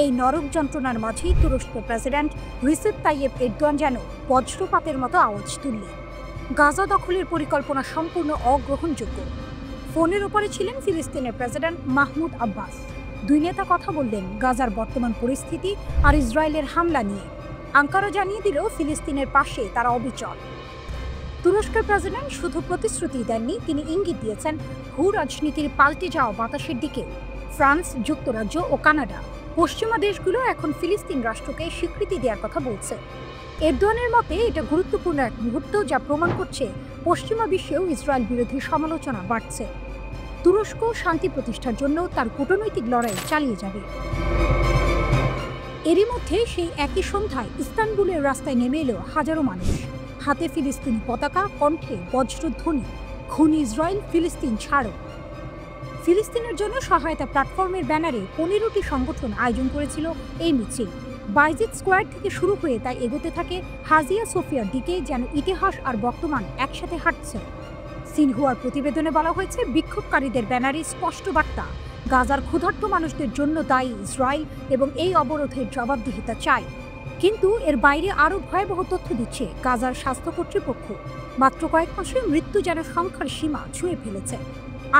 এই নরক যন্ত্রণার মাঝেই তুরস্কের প্রেসিডেন্ট রিসেপ তাইয়েপ এরদোয়ান যেন বজ্রপাতের মতো আওয়াজ তুললেন। গাজা দখলের পরিকল্পনা সম্পূর্ণ অগ্রহণযোগ্য। ফোনের ওপরে ছিলেন ফিলিস্তিনের প্রেসিডেন্ট মাহমুদ আব্বাস। দুই নেতা কথা বললেন গাজার বর্তমান পরিস্থিতি আর ইসরায়েলের হামলা নিয়ে। আঙ্কারা জানিয়ে দিল ফিলিস্তিনের পাশে তারা অবিচল। তুরস্কের প্রেসিডেন্ট শুধু প্রতিশ্রুতি দেননি, তিনি ইঙ্গিত দিয়েছেন ভূ রাজনীতির পাল্টে যাওয়া বাতাসের দিকে। ফ্রান্স, যুক্তরাজ্য ও কানাডা, পশ্চিমা দেশগুলো এখন ফিলিস্তিন রাষ্ট্রকে স্বীকৃতি দেওয়ার কথা বলছে। এরদোয়ানের মতে এটা গুরুত্বপূর্ণ এক মুহূর্ত, যা প্রমাণ করছে পশ্চিমা বিশ্বেও ইসরায়েল বিরোধী সমালোচনা বাড়ছে। তুরস্ক শান্তি প্রতিষ্ঠার জন্য তার কূটনৈতিক লড়াই চালিয়ে যাবে। এরই মধ্যে সেই একই সন্ধ্যায় ইস্তানবুলের রাস্তায় নেমে এলো হাজারো মানুষ। হাতে ফিলিস্তিনি পতাকা, কণ্ঠে বজ্রধ্বনি, খুন ইসরায়েল, ফিলিস্তিন ছাড়ো। ফিলিস্তিনের জন্য সহায়তা প্ল্যাটফর্মের ব্যানারে 15টি সংগঠন আয়োজন করেছিল এই মিছিল। বাইজিদ স্কোয়ার থেকে শুরু হয়ে তাই এগোতে থাকে হাজিয়া সোফিয়ার দিকে, যেন ইতিহাস আর বর্তমান একসাথে হাঁটছে। সিনহুয়ার প্রতিবেদনে বলা হয়েছে, বিক্ষোভকারীদের ব্যানারে স্পষ্ট বার্তা, গাজার ক্ষুধার্ত মানুষদের জন্য দায়ী ইসরায়েল এবং এই অবরোধের জবাবদিহিতা চাই। কিন্তু এর বাইরে আরও ভয়াবহ তথ্য দিচ্ছে গাজার স্বাস্থ্য কর্তৃপক্ষ। মাত্র কয়েক মাসে মৃত্যু যেন সংখ্যার সীমা ছুঁয়ে ফেলেছে।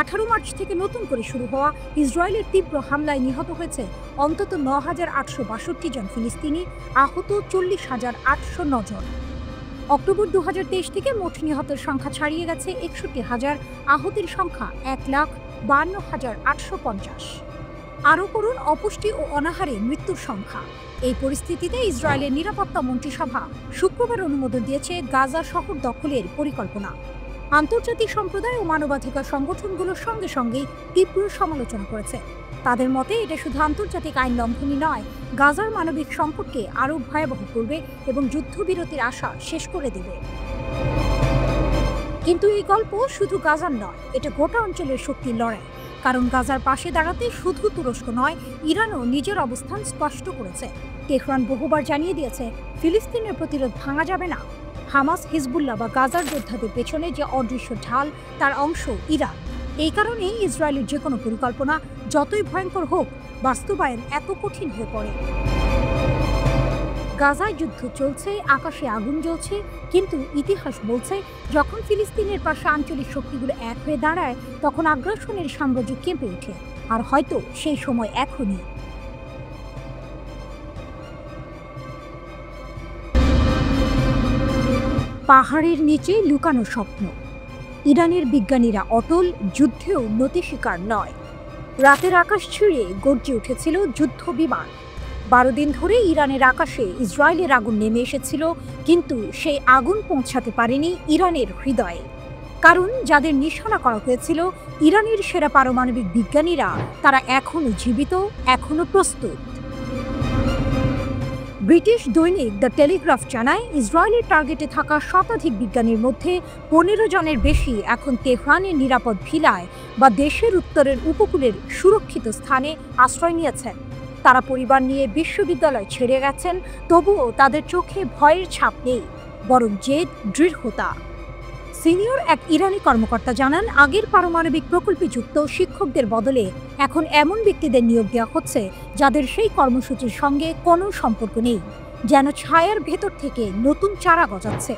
18 মার্চ থেকে নতুন করে শুরু হওয়া ইসরায়েলের তীব্র হামলায় নিহত হয়েছে অন্তত 9,862 জন ফিলিস্তিনি, আহত 40,809 জন। অক্টোবর 2023 থেকে মোট নিহতের সংখ্যা ছাড়িয়ে গেছে 61,000, আহতের সংখ্যা 1,52,850। আরও করুন অপুষ্টি ও অনাহারে মৃত্যুর সংখ্যা। এই পরিস্থিতিতে ইসরায়েলের নিরাপত্তা মন্ত্রিসভা শুক্রবার অনুমোদন দিয়েছে গাজা শহর দখলের পরিকল্পনা। আন্তর্জাতিক সম্প্রদায় ও মানবাধিকার সংগঠনগুলোর সঙ্গে সঙ্গেই তীব্র সমালোচনা করেছে। তাদের মতে এটা শুধু আন্তর্জাতিক আইন লঙ্ঘনই নয়, গাজার মানবিক সংকটকে আরও ভয়াবহ করবে এবং যুদ্ধবিরতির আশা শেষ করে দেবে। কিন্তু এই গল্প শুধু গাজার নয়, এটা গোটা অঞ্চলের শক্তির লড়াই। কারণ গাজার পাশে দাঁড়াতে শুধু তুরস্ক নয়, ইরানও নিজের অবস্থান স্পষ্ট করেছে। তেহরান বহুবার জানিয়ে দিয়েছে ফিলিস্তিনের প্রতিরোধ ভাঙা যাবে না। হামাস, হিজবুল্লাহ বা গাজার যোদ্ধাদের পেছনে যে অদৃশ্য ঢাল, তার অংশ ইরান। এই কারণেই ইসরায়েলের যে কোনো পরিকল্পনা যতই ভয়ঙ্কর হোক, বাস্তবায়ন এত কঠিন হয়ে পড়ে। গাজায় যুদ্ধ চলছে, আকাশে আগুন জ্বলছে, কিন্তু ইতিহাস বলছে যখন ফিলিস্তিনের পাশে আঞ্চলিক শক্তিগুলো এক হয়ে দাঁড়ায়, তখন আগ্রাসনের সাম্রাজ্য কেঁপে ওঠে। আর হয়তো সেই সময় এখনই। পাহাড়ের নিচে লুকানো স্বপ্ন। ইরানের বিজ্ঞানীরা অটল, যুদ্ধেও নতি শিকার নয়। রাতের আকাশ ছিঁড়ে গর্জে উঠেছিল যুদ্ধ বিমান। 12 দিন ধরে ইরানের আকাশে ইসরায়েলের আগুন নেমে এসেছিল, কিন্তু সেই আগুন পৌঁছাতে পারেনি ইরানের হৃদয়ে। কারণ যাদের নিশানা করা হয়েছিল ইরানের সেরা পারমাণবিক বিজ্ঞানীরা, তারা এখনো জীবিত, এখনো প্রস্তুত। ব্রিটিশ দৈনিক দ্য টেলিগ্রাফ জানায়, ইসরায়েলের টার্গেটে থাকা শতাধিক বিজ্ঞানীর মধ্যে 15 জনের বেশি এখন তেহরানের নিরাপদ ভিলায় বা দেশের উত্তরের উপকূলের সুরক্ষিত স্থানে আশ্রয় নিয়েছেন। তারা পরিবার নিয়ে বিশ্ববিদ্যালয় ছেড়ে গেছেন, তবুও তাদের চোখে ভয়ের ছাপ নেই, বরং জেদ, দৃঢ়তা। সিনিয়র এক ইরানি কর্মকর্তা জানান, আগের পারমাণবিক প্রকল্পে যুক্ত শিক্ষকদের বদলে এখন এমন ব্যক্তিদের নিয়োগ দেওয়া হচ্ছে যাদের সেই কর্মসূচির সঙ্গে কোনো সম্পর্ক নেই, যেন ছায়ার ভেতর থেকে নতুন চারা গজাচ্ছে।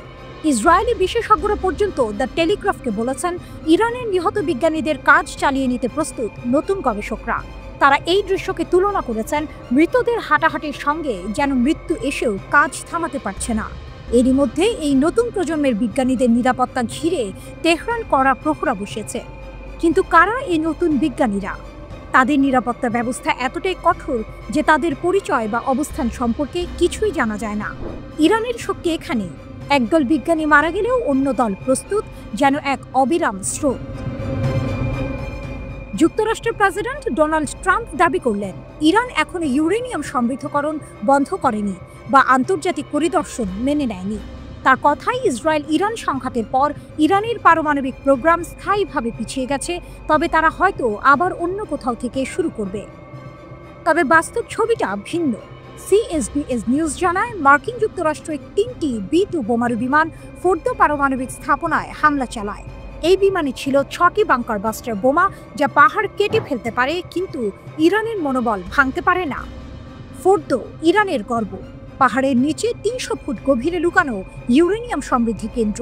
ইসরায়েলি বিশেষজ্ঞরা পর্যন্ত দ্য টেলিগ্রাফকে বলেছেন, ইরানের নিহত বিজ্ঞানীদের কাজ চালিয়ে নিতে প্রস্তুত নতুন গবেষকরা। তারা এই দৃশ্যকে তুলনা করেছেন মৃতদের হাঁটাহাঁটির সঙ্গে, যেন মৃত্যু এসেও কাজ থামাতে পারছে না। এরই মধ্যে এই নতুন প্রজন্মের বিজ্ঞানীদের নিরাপত্তা ঘিরে তেহরান কড়া প্রহরা বসেছে। কিন্তু কারা এই নতুন বিজ্ঞানীরা? তাদের নিরাপত্তা ব্যবস্থা এতটাই কঠোর যে তাদের পরিচয় বা অবস্থান সম্পর্কে কিছুই জানা যায় না। ইরানের শক্তি এখানে, একদল বিজ্ঞানী মারা গেলেও অন্য দল প্রস্তুত, যেন এক অবিরাম স্রোত। যুক্তরাষ্ট্রের প্রেসিডেন্ট ডোনাল্ড ট্রাম্প দাবি করলেন, ইরান এখনো ইউরেনিয়াম সমৃদ্ধকরণ বন্ধ করেনি বা আন্তর্জাতিক পরিদর্শন মেনে নেয়নি। তার কথায়, ইসরায়েল ইরান সংঘাতের পর ইরানের পারমাণবিক প্রোগ্রাম স্থায়ীভাবে পিছিয়ে গেছে, তবে তারা হয়তো আবার অন্য কোথাও থেকে শুরু করবে। তবে বাস্তব ছবিটা ভিন্ন। সিএসবিএস নিউজ জানায়, মার্কিন যুক্তরাষ্ট্র 3টি B-2 বোমারু বিমান ফোর্দো পারমাণবিক স্থাপনায় হামলা চালায়। এই বিমানে ছিল 6টি বাংকার বাস্টার বোমা, যা পাহাড় কেটে ফেলতে পারে, কিন্তু ইরানের মনোবল ভাঙতে পারে না। ফোর্দো ইরানের গর্ব, পাহাড়ের নিচে 300 ফুট গভীরে লুকানো ইউরেনিয়াম সমৃদ্ধি কেন্দ্র।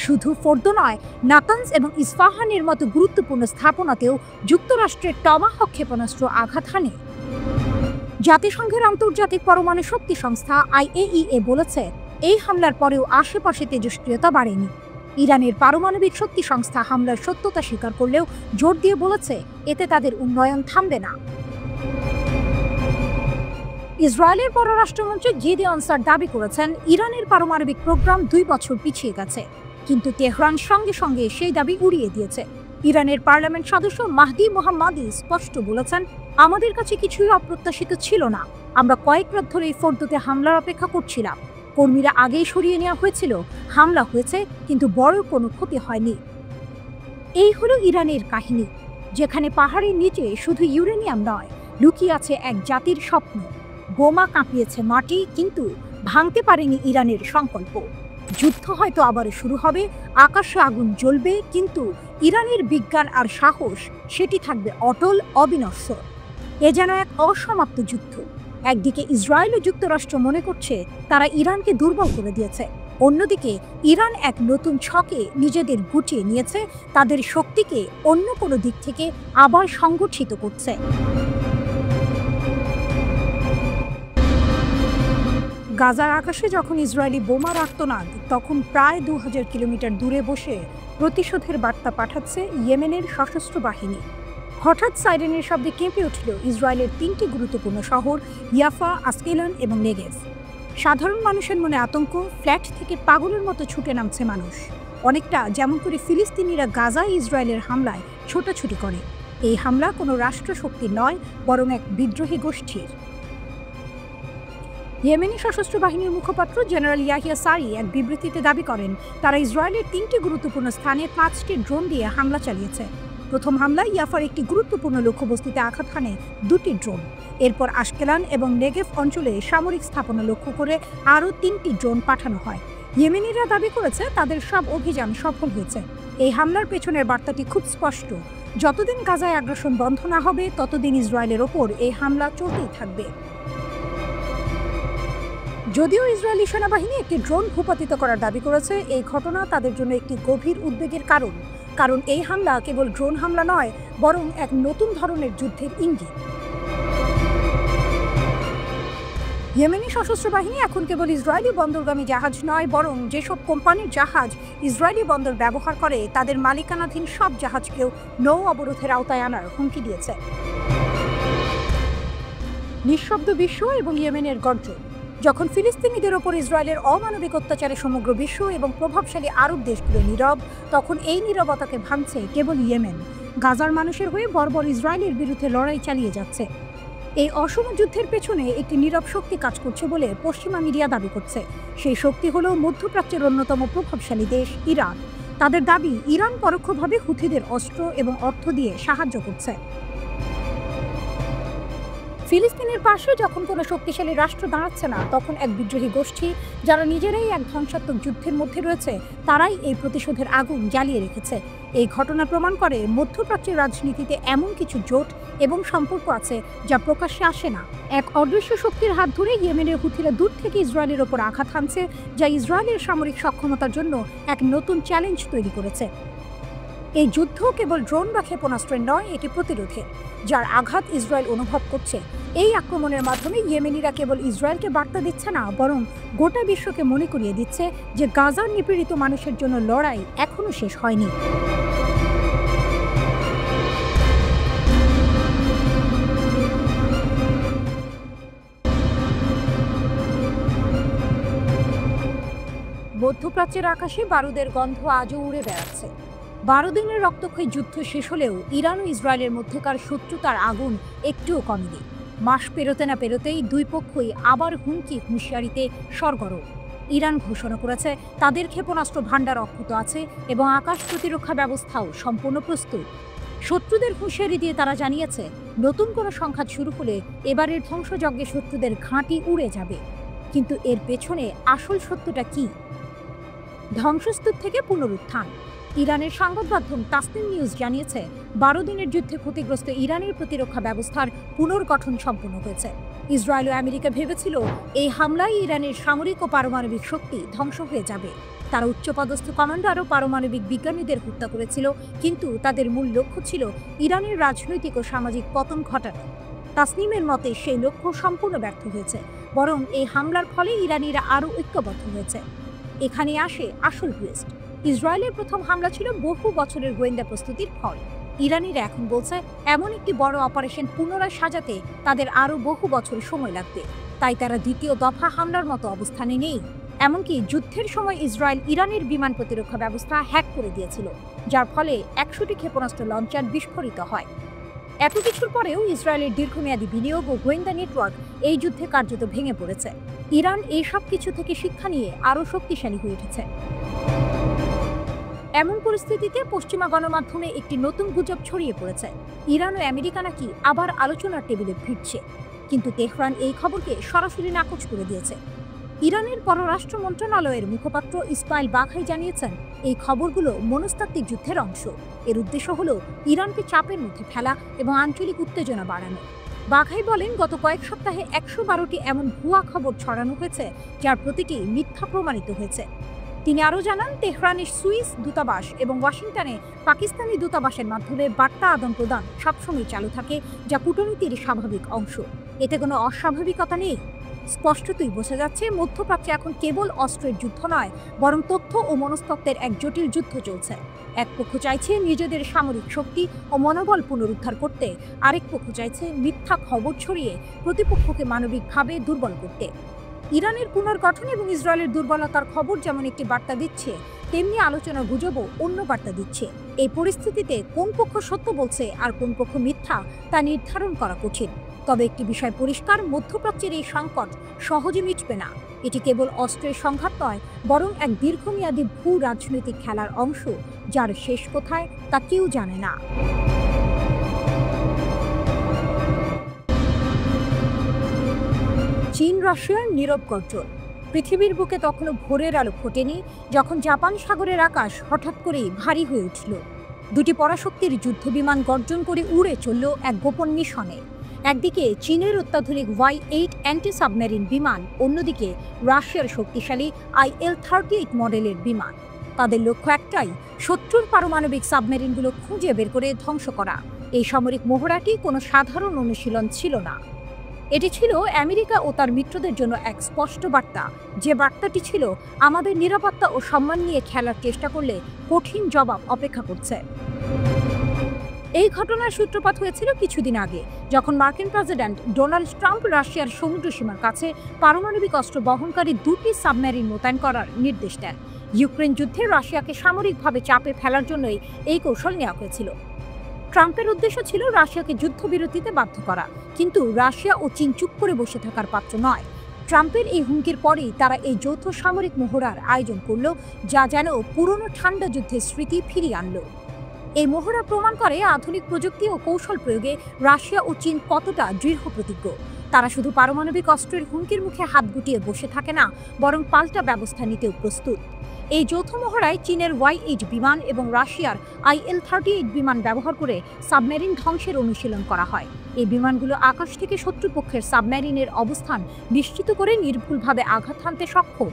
শুধু ফোর্দো নয়, নাতানজ এবং ইস্পাহানের মতো গুরুত্বপূর্ণ স্থাপনাতেও যুক্তরাষ্ট্রের টমাহক ক্ষেপণাস্ত্র আঘাত হানে। জাতিসংঘের আন্তর্জাতিক পরমাণু শক্তি সংস্থা IAEA বলেছে, এই হামলার পরেও আশেপাশে তেজস্ক্রিয়তা বাড়েনি। ইরানের পারমাণবিক শক্তি সংস্থা হামলার সত্যতা স্বীকার করলেও জোর দিয়ে বলেছে, এতে তাদের উন্নয়ন থামবে না। ইসরায়েলের পররাষ্ট্রমন্ত্রী গিদেওন স্যার দাবি করেছেন, ইরানের পারমাণবিক প্রোগ্রাম 2 বছর পিছিয়ে গেছে, কিন্তু তেহরান সঙ্গে সঙ্গে সেই দাবি উড়িয়ে দিয়েছে। ইরানের পার্লামেন্ট সদস্য মাহদি মোহাম্মদি স্পষ্ট বলেছেন, আমাদের কাছে কিছুই অপ্রত্যাশিত ছিল না। আমরা কয়েক রাত ধরে এই ফোর্দোতে হামলার অপেক্ষা করছিলাম। কর্মীরা আগেই সরিয়ে নেওয়া হয়েছিল, হামলা হয়েছে, কিন্তু বড় কোনো ক্ষতি হয়নি। এই হলো ইরানের কাহিনী, যেখানে পাহাড়ের নিচে শুধু ইউরেনিয়াম নয়, লুকিয়ে আছে এক জাতির স্বপ্ন। বোমা কাঁপিয়েছে মাটি, কিন্তু ভাঙতে পারেনি ইরানের সংকল্প। যুদ্ধ হয়তো আবার শুরু হবে, আকাশে আগুন জ্বলবে, কিন্তু ইরানের বিজ্ঞান আর সাহস, সেটি থাকবে অটল, অবিনশ্বর। এ যেন এক অসমাপ্ত যুদ্ধ। একদিকে ইসরায়েল ও যুক্তরাষ্ট্র মনে করছে তারা ইরানকে দুর্বল করে দিয়েছে, অন্যদিকে ইরান এক নতুন ছকে নিজেদের গুটিয়ে নিয়েছে, তাদের শক্তিকে অন্য কোনো দিক থেকে আবার সংগঠিত করছে। গাজার আকাশে যখন ইসরায়েলি বোমার আর্তনাদ, তখন প্রায় 2000 কিলোমিটার দূরে বসে প্রতিশোধের বার্তা পাঠাচ্ছে ইয়েমেনের সশস্ত্র বাহিনী। হঠাৎ সাইরেনের শব্দে কেঁপে উঠল ইসরায়েলের 3টি গুরুত্বপূর্ণ শহর, ইয়াফা, আসকেলন এবং নেগেভ। সাধারণ মানুষের মনে আতঙ্ক, ফ্ল্যাট থেকে পাগলের মতো ছুটে নামছে মানুষ, অনেকটা যেমন করে ফিলিস্তিনিরা গাজায় ইসরায়েলের হামলায় ছোটাছুটি করে। এই হামলা কোনো রাষ্ট্রশক্তির নয়, বরং এক বিদ্রোহী গোষ্ঠীর। ইয়েমেনি সশস্ত্র বাহিনীর মুখপাত্র জেনারেল ইয়াহিয়া সারি এক বিবৃতিতে দাবি করেন, তারা ইসরায়েলের 3টি গুরুত্বপূর্ণ স্থানে 5টি ড্রোন দিয়ে হামলা চালিয়েছে। প্রথম হামলায় ইয়াফার একটি গুরুত্বপূর্ণ লক্ষ্যবস্তুতে আঘাত হানে 2টি ড্রোন। এরপর আশকেলান এবং নেগেভ অঞ্চলে সামরিক স্থাপনা লক্ষ্য করে আরও 3টি ড্রোন পাঠানো হয়। ইয়েমেনিরা দাবি করেছে তাদের সব অভিযান সফল হয়েছে। এই হামলার পেছনের বার্তাটি খুব স্পষ্ট, যতদিন গাজায় আগ্রাসন বন্ধ না হবে ততদিন ইসরায়েলের ওপর এই হামলা চলতেই থাকবে। যদিও ইসরায়েলি সেনাবাহিনী একটি ড্রোন ভূপাতিত করার দাবি করেছে, এই ঘটনা তাদের জন্য একটি গভীর উদ্বেগের কারণ এই হামলা কেবল ড্রোন হামলা নয়, বরং এক নতুন ধরনের যুদ্ধের ইঙ্গিত। ইয়েমেনি সশস্ত্র বাহিনী এখন কেবল ইসরায়েলি বন্দরগামী জাহাজ নয়, বরং যেসব কোম্পানির জাহাজ ইসরায়েলি বন্দর ব্যবহার করে তাদের মালিকানাধীন সব জাহাজকেও নৌ অবরোধের আওতায় আনার হুমকি দিয়েছে। নিঃশব্দ বিশ্ব এবং ইয়েমেনের গর্জন। যখন ফিলিস্তিনিদের ওপর ইসরায়েলের অমানবিক অত্যাচারে সমগ্র বিশ্ব এবং প্রভাবশালী আরব দেশগুলো নীরব, তখন এই নীরবতাকে ভাঙছে কেবল ইয়েমেন। গাজার মানুষের হয়ে বর্বর ইসরায়েলের বিরুদ্ধে লড়াই চালিয়ে যাচ্ছে। এই অসম যুদ্ধের পেছনে একটি নীরব শক্তি কাজ করছে বলে পশ্চিমা মিডিয়া দাবি করছে। সেই শক্তি হলো মধ্যপ্রাচ্যের অন্যতম প্রভাবশালী দেশ ইরান। তাদের দাবি, ইরান পরোক্ষভাবে হুথিদের অস্ত্র এবং অর্থ দিয়ে সাহায্য করছে। ফিলিস্তিনের পাশে যখন কোনো শক্তিশালী রাষ্ট্র দাঁড়াচ্ছে না, তখন এক বিদ্রোহী গোষ্ঠী, যারা নিজেরাই এক ধ্বংসাত্মক যুদ্ধের মধ্যে রয়েছে, তারাই এই প্রতিশোধের আগুন জ্বালিয়ে রেখেছে। এই ঘটনা প্রমাণ করে মধ্যপ্রাচ্যের রাজনীতিতে এমন কিছু জোট এবং সম্পর্ক আছে যা প্রকাশ্যে আসে না। এক অদৃশ্য শক্তির হাত ধরে ইয়েমেনের হুথিরা দূর থেকে ইসরায়েলের ওপর আঘাত হানছে, যা ইসরায়েলের সামরিক সক্ষমতার জন্য এক নতুন চ্যালেঞ্জ তৈরি করেছে। এই যুদ্ধ কেবল ড্রোন বা ক্ষেপণাস্ত্রের নয়, এটি প্রতিরোধের, যার আঘাত ইসরায়েল অনুভব করছে। এই আক্রমণের মাধ্যমে ইয়েমেনিরা কেবল ইসরায়েলকে বার্তা দিচ্ছে না, বরং গোটা বিশ্বকে মনে করিয়ে দিচ্ছে যে গাজার নিপীড়িত মানুষের জন্য লড়াই এখনো শেষ হয়নি। মধ্যপ্রাচ্যের আকাশে বারুদের গন্ধ আজও উড়ে বেড়াচ্ছে। 12 দিনের রক্তক্ষয়ী যুদ্ধ শেষ হলেও ইরান ও ইসরায়েলের মধ্যকার শত্রুতার আগুন একটুও কমেনি। মাস পেরোতে না পেরোতেই দুই পক্ষই আবার হুঁশিয়ারিতে সরগরম। ইরান ঘোষণা করেছে তাদের ক্ষেপণাস্ত্র ভাণ্ডার অক্ষত আছে এবং আকাশ প্রতিরক্ষা ব্যবস্থাও সম্পূর্ণ প্রস্তুত। শত্রুদের হুঁশিয়ারি দিয়ে তারা জানিয়েছে, নতুন কোনো সংঘাত শুরু হলে এবারের ধ্বংসযজ্ঞে শত্রুদের ঘাঁটি উড়ে যাবে। কিন্তু এর পেছনে আসল সত্যটা কি? ধ্বংসস্তূপ থেকে পুনরুত্থান। ইরানের সংবাদ মাধ্যম তাসনিম নিউজ জানিয়েছে, 12 দিনের যুদ্ধে ক্ষতিগ্রস্ত ইরানের প্রতিরক্ষা ব্যবস্থার পুনর্গঠন সম্পন্ন হয়েছে। ইসরায়েল ও আমেরিকা ভেবেছিল এই হামলায় ইরানের সামরিক ও পারমাণবিক শক্তি ধ্বংস হয়ে যাবে। তারা উচ্চপদস্থ কমান্ডার ও পারমাণবিক বিজ্ঞানীদের হত্যা করেছিল, কিন্তু তাদের মূল লক্ষ্য ছিল ইরানের রাজনৈতিক ও সামাজিক পতন ঘটানো। তাসনিমের মতে সেই লক্ষ্য সম্পূর্ণ ব্যর্থ হয়েছে, বরং এই হামলার ফলে ইরানিরা আরও ঐক্যবদ্ধ হয়েছে। এখানে আসে আসল টুইস্ট। ইসরায়েলের প্রথম হামলা ছিল বহু বছরের গোয়েন্দা প্রস্তুতির ফল। ইরানিরা এখন বলছে এমন একটি বড় অপারেশন পুনরায় সাজাতে তাদের আরও বহু বছর সময় লাগবে। তাই তারা দ্বিতীয় দফা হামলার মতো অবস্থানে নেই। এমনকি যুদ্ধের সময় ইসরায়েল ইরানের বিমান প্রতিরক্ষা ব্যবস্থা হ্যাক করে দিয়েছিল, যার ফলে 100টি ক্ষেপণাস্ত্র লঞ্চার বিস্ফোরিত হয়। এত কিছুর পরেও ইসরায়েলের দীর্ঘমেয়াদী বিনিয়োগ ও গোয়েন্দা নেটওয়ার্ক এই যুদ্ধে কার্যত ভেঙে পড়েছে। ইরান এই সব কিছু থেকে শিক্ষা নিয়ে আরও শক্তিশালী হয়ে উঠেছে। এমন পরিস্থিতিতে পশ্চিমা গণমাধ্যমে একটি নতুন গুজব ছড়িয়ে পড়েছে, ইরান ও আমেরিকা নাকি আবার আলোচনার টেবিলে ফিরছে। কিন্তু তেহরান এই খবরকে সরাসরি নাকচ করে দিয়েছে। ইরানের পররাষ্ট্র মন্ত্রণালয়ের মুখপাত্র ইসমাইল বাঘাই জানিয়েছেন, এই খবরগুলো মনস্তাত্ত্বিক যুদ্ধের অংশ। এর উদ্দেশ্য হলো ইরানকে চাপের মধ্যে ফেলা এবং আঞ্চলিক উত্তেজনা বাড়ানো। বাঘাই বলেন, গত কয়েক সপ্তাহে 112টি এমন ভুয়া খবর ছড়ানো হয়েছে, যার প্রতিটি মিথ্যা প্রমাণিত হয়েছে। তিনি আরও জানান, তেহরানের সুইস দূতাবাস এবং ওয়াশিংটনে পাকিস্তানি দূতাবাসের মাধ্যমে বার্তা আদান প্রদান সবসময় চালু থাকে, যা কূটনীতির স্বাভাবিক অংশ। এতে কোনো অস্বাভাবিকতা নেই। স্পষ্টতই বোঝা যাচ্ছে, মধ্যপ্রাচ্যে এখন কেবল অস্ত্রের যুদ্ধ নয়, বরং তথ্য ও মনস্তত্ত্বের এক জটিল যুদ্ধ চলছে। এক পক্ষ চাইছে নিজেদের সামরিক শক্তি ও মনোবল পুনরুদ্ধার করতে, আরেক পক্ষ চাইছে মিথ্যা খবর ছড়িয়ে প্রতিপক্ষকে মানবিকভাবে দুর্বল করতে। ইরানের পুনর্গঠন এবং ইসরায়েলের দুর্বলতার খবর যেমন একটি বার্তা দিচ্ছে, তেমনি আলোচনার গুজবও অন্য বার্তা দিচ্ছে। এই পরিস্থিতিতে কোন পক্ষ সত্য বলছে আর কোন পক্ষ মিথ্যা তা নির্ধারণ করা কঠিন। তবে একটি বিষয় পরিষ্কার, মধ্যপ্রাচ্যের এই সংকট সহজে মিটবে না। এটি কেবল অস্ত্রের সংঘাত নয়, বরং এক দীর্ঘমেয়াদী ভূ রাজনৈতিক খেলার অংশ, যার শেষ কোথায় তা কেউ জানে না। চীন রাশিয়ার নীরব গর্জন। পৃথিবীর বুকে তখনও ভোরের আলো ফোটেনি, যখন জাপান সাগরের আকাশ হঠাৎ করেই ভারী হয়ে উঠল। দুটি পরাশক্তির যুদ্ধবিমান গর্জন করে উড়ে চলল এক গোপন মিশনে। একদিকে চীনের অত্যাধুনিক Y-8 অ্যান্টি সাবমেরিন বিমান, অন্যদিকে রাশিয়ার শক্তিশালী IL-38 মডেলের বিমান। তাদের লক্ষ্য একটাই, শত্রুর পারমাণবিক সাবমেরিনগুলো খুঁজে বের করে ধ্বংস করা। এই সামরিক মহড়াটি কোনো সাধারণ অনুশীলন ছিল না। এটি ছিল আমেরিকা ও তার মিত্রদের জন্য এক স্পষ্ট বার্তা, যে বার্তাটি ছিল, আমাদের নিরাপত্তা ও সম্মান নিয়ে খেলার চেষ্টা করলে কঠিন জবাব অপেক্ষা করছে। এই ঘটনার সূত্রপাত হয়েছিল কিছুদিন আগে, যখন মার্কিন প্রেসিডেন্ট ডোনাল্ড ট্রাম্প রাশিয়ার সমুদ্র সীমার কাছে পারমাণবিক অস্ত্র বহনকারী দুটি সাবমেরিন মোতায়েন করার নির্দেশ দেন। ইউক্রেন যুদ্ধে রাশিয়াকে সামরিকভাবে চাপে ফেলার জন্যই এই কৌশল নেওয়া হয়েছিল। ট্রাম্পের উদ্দেশ্য ছিল রাশিয়াকে যুদ্ধবিরতিতে বাধ্য করা, কিন্তু রাশিয়া ও চীন চুপ করে বসে থাকার পাত্র নয়। ট্রাম্পের এই হুমকির পরেই তারা এই যৌথ সামরিক মহড়ার আয়োজন করল, যা যেন পুরনো ঠান্ডা যুদ্ধের স্মৃতি ফিরিয়ে আনল। এই মহড়া প্রমাণ করে আধুনিক প্রযুক্তি ও কৌশল প্রয়োগে রাশিয়া ও চীন কতটা দৃঢ় প্রতিজ্ঞ। তারা শুধু পারমাণবিক অস্ত্রের হুমকির মুখে হাত গুটিয়ে বসে থাকে না, বরং পাল্টা ব্যবস্থা নিতেও প্রস্তুত। এই যৌথ মহড়ায় চীনের Y-8 বিমান এবং রাশিয়ার IL-38 বিমান ব্যবহার করে সাবমেরিন ধ্বংসের অনুশীলন করা হয়। এই বিমানগুলো আকাশ থেকে শত্রুপক্ষের সাবমেরিনের অবস্থান নিশ্চিত করে নির্ভুলভাবে আঘাত হানতে সক্ষম।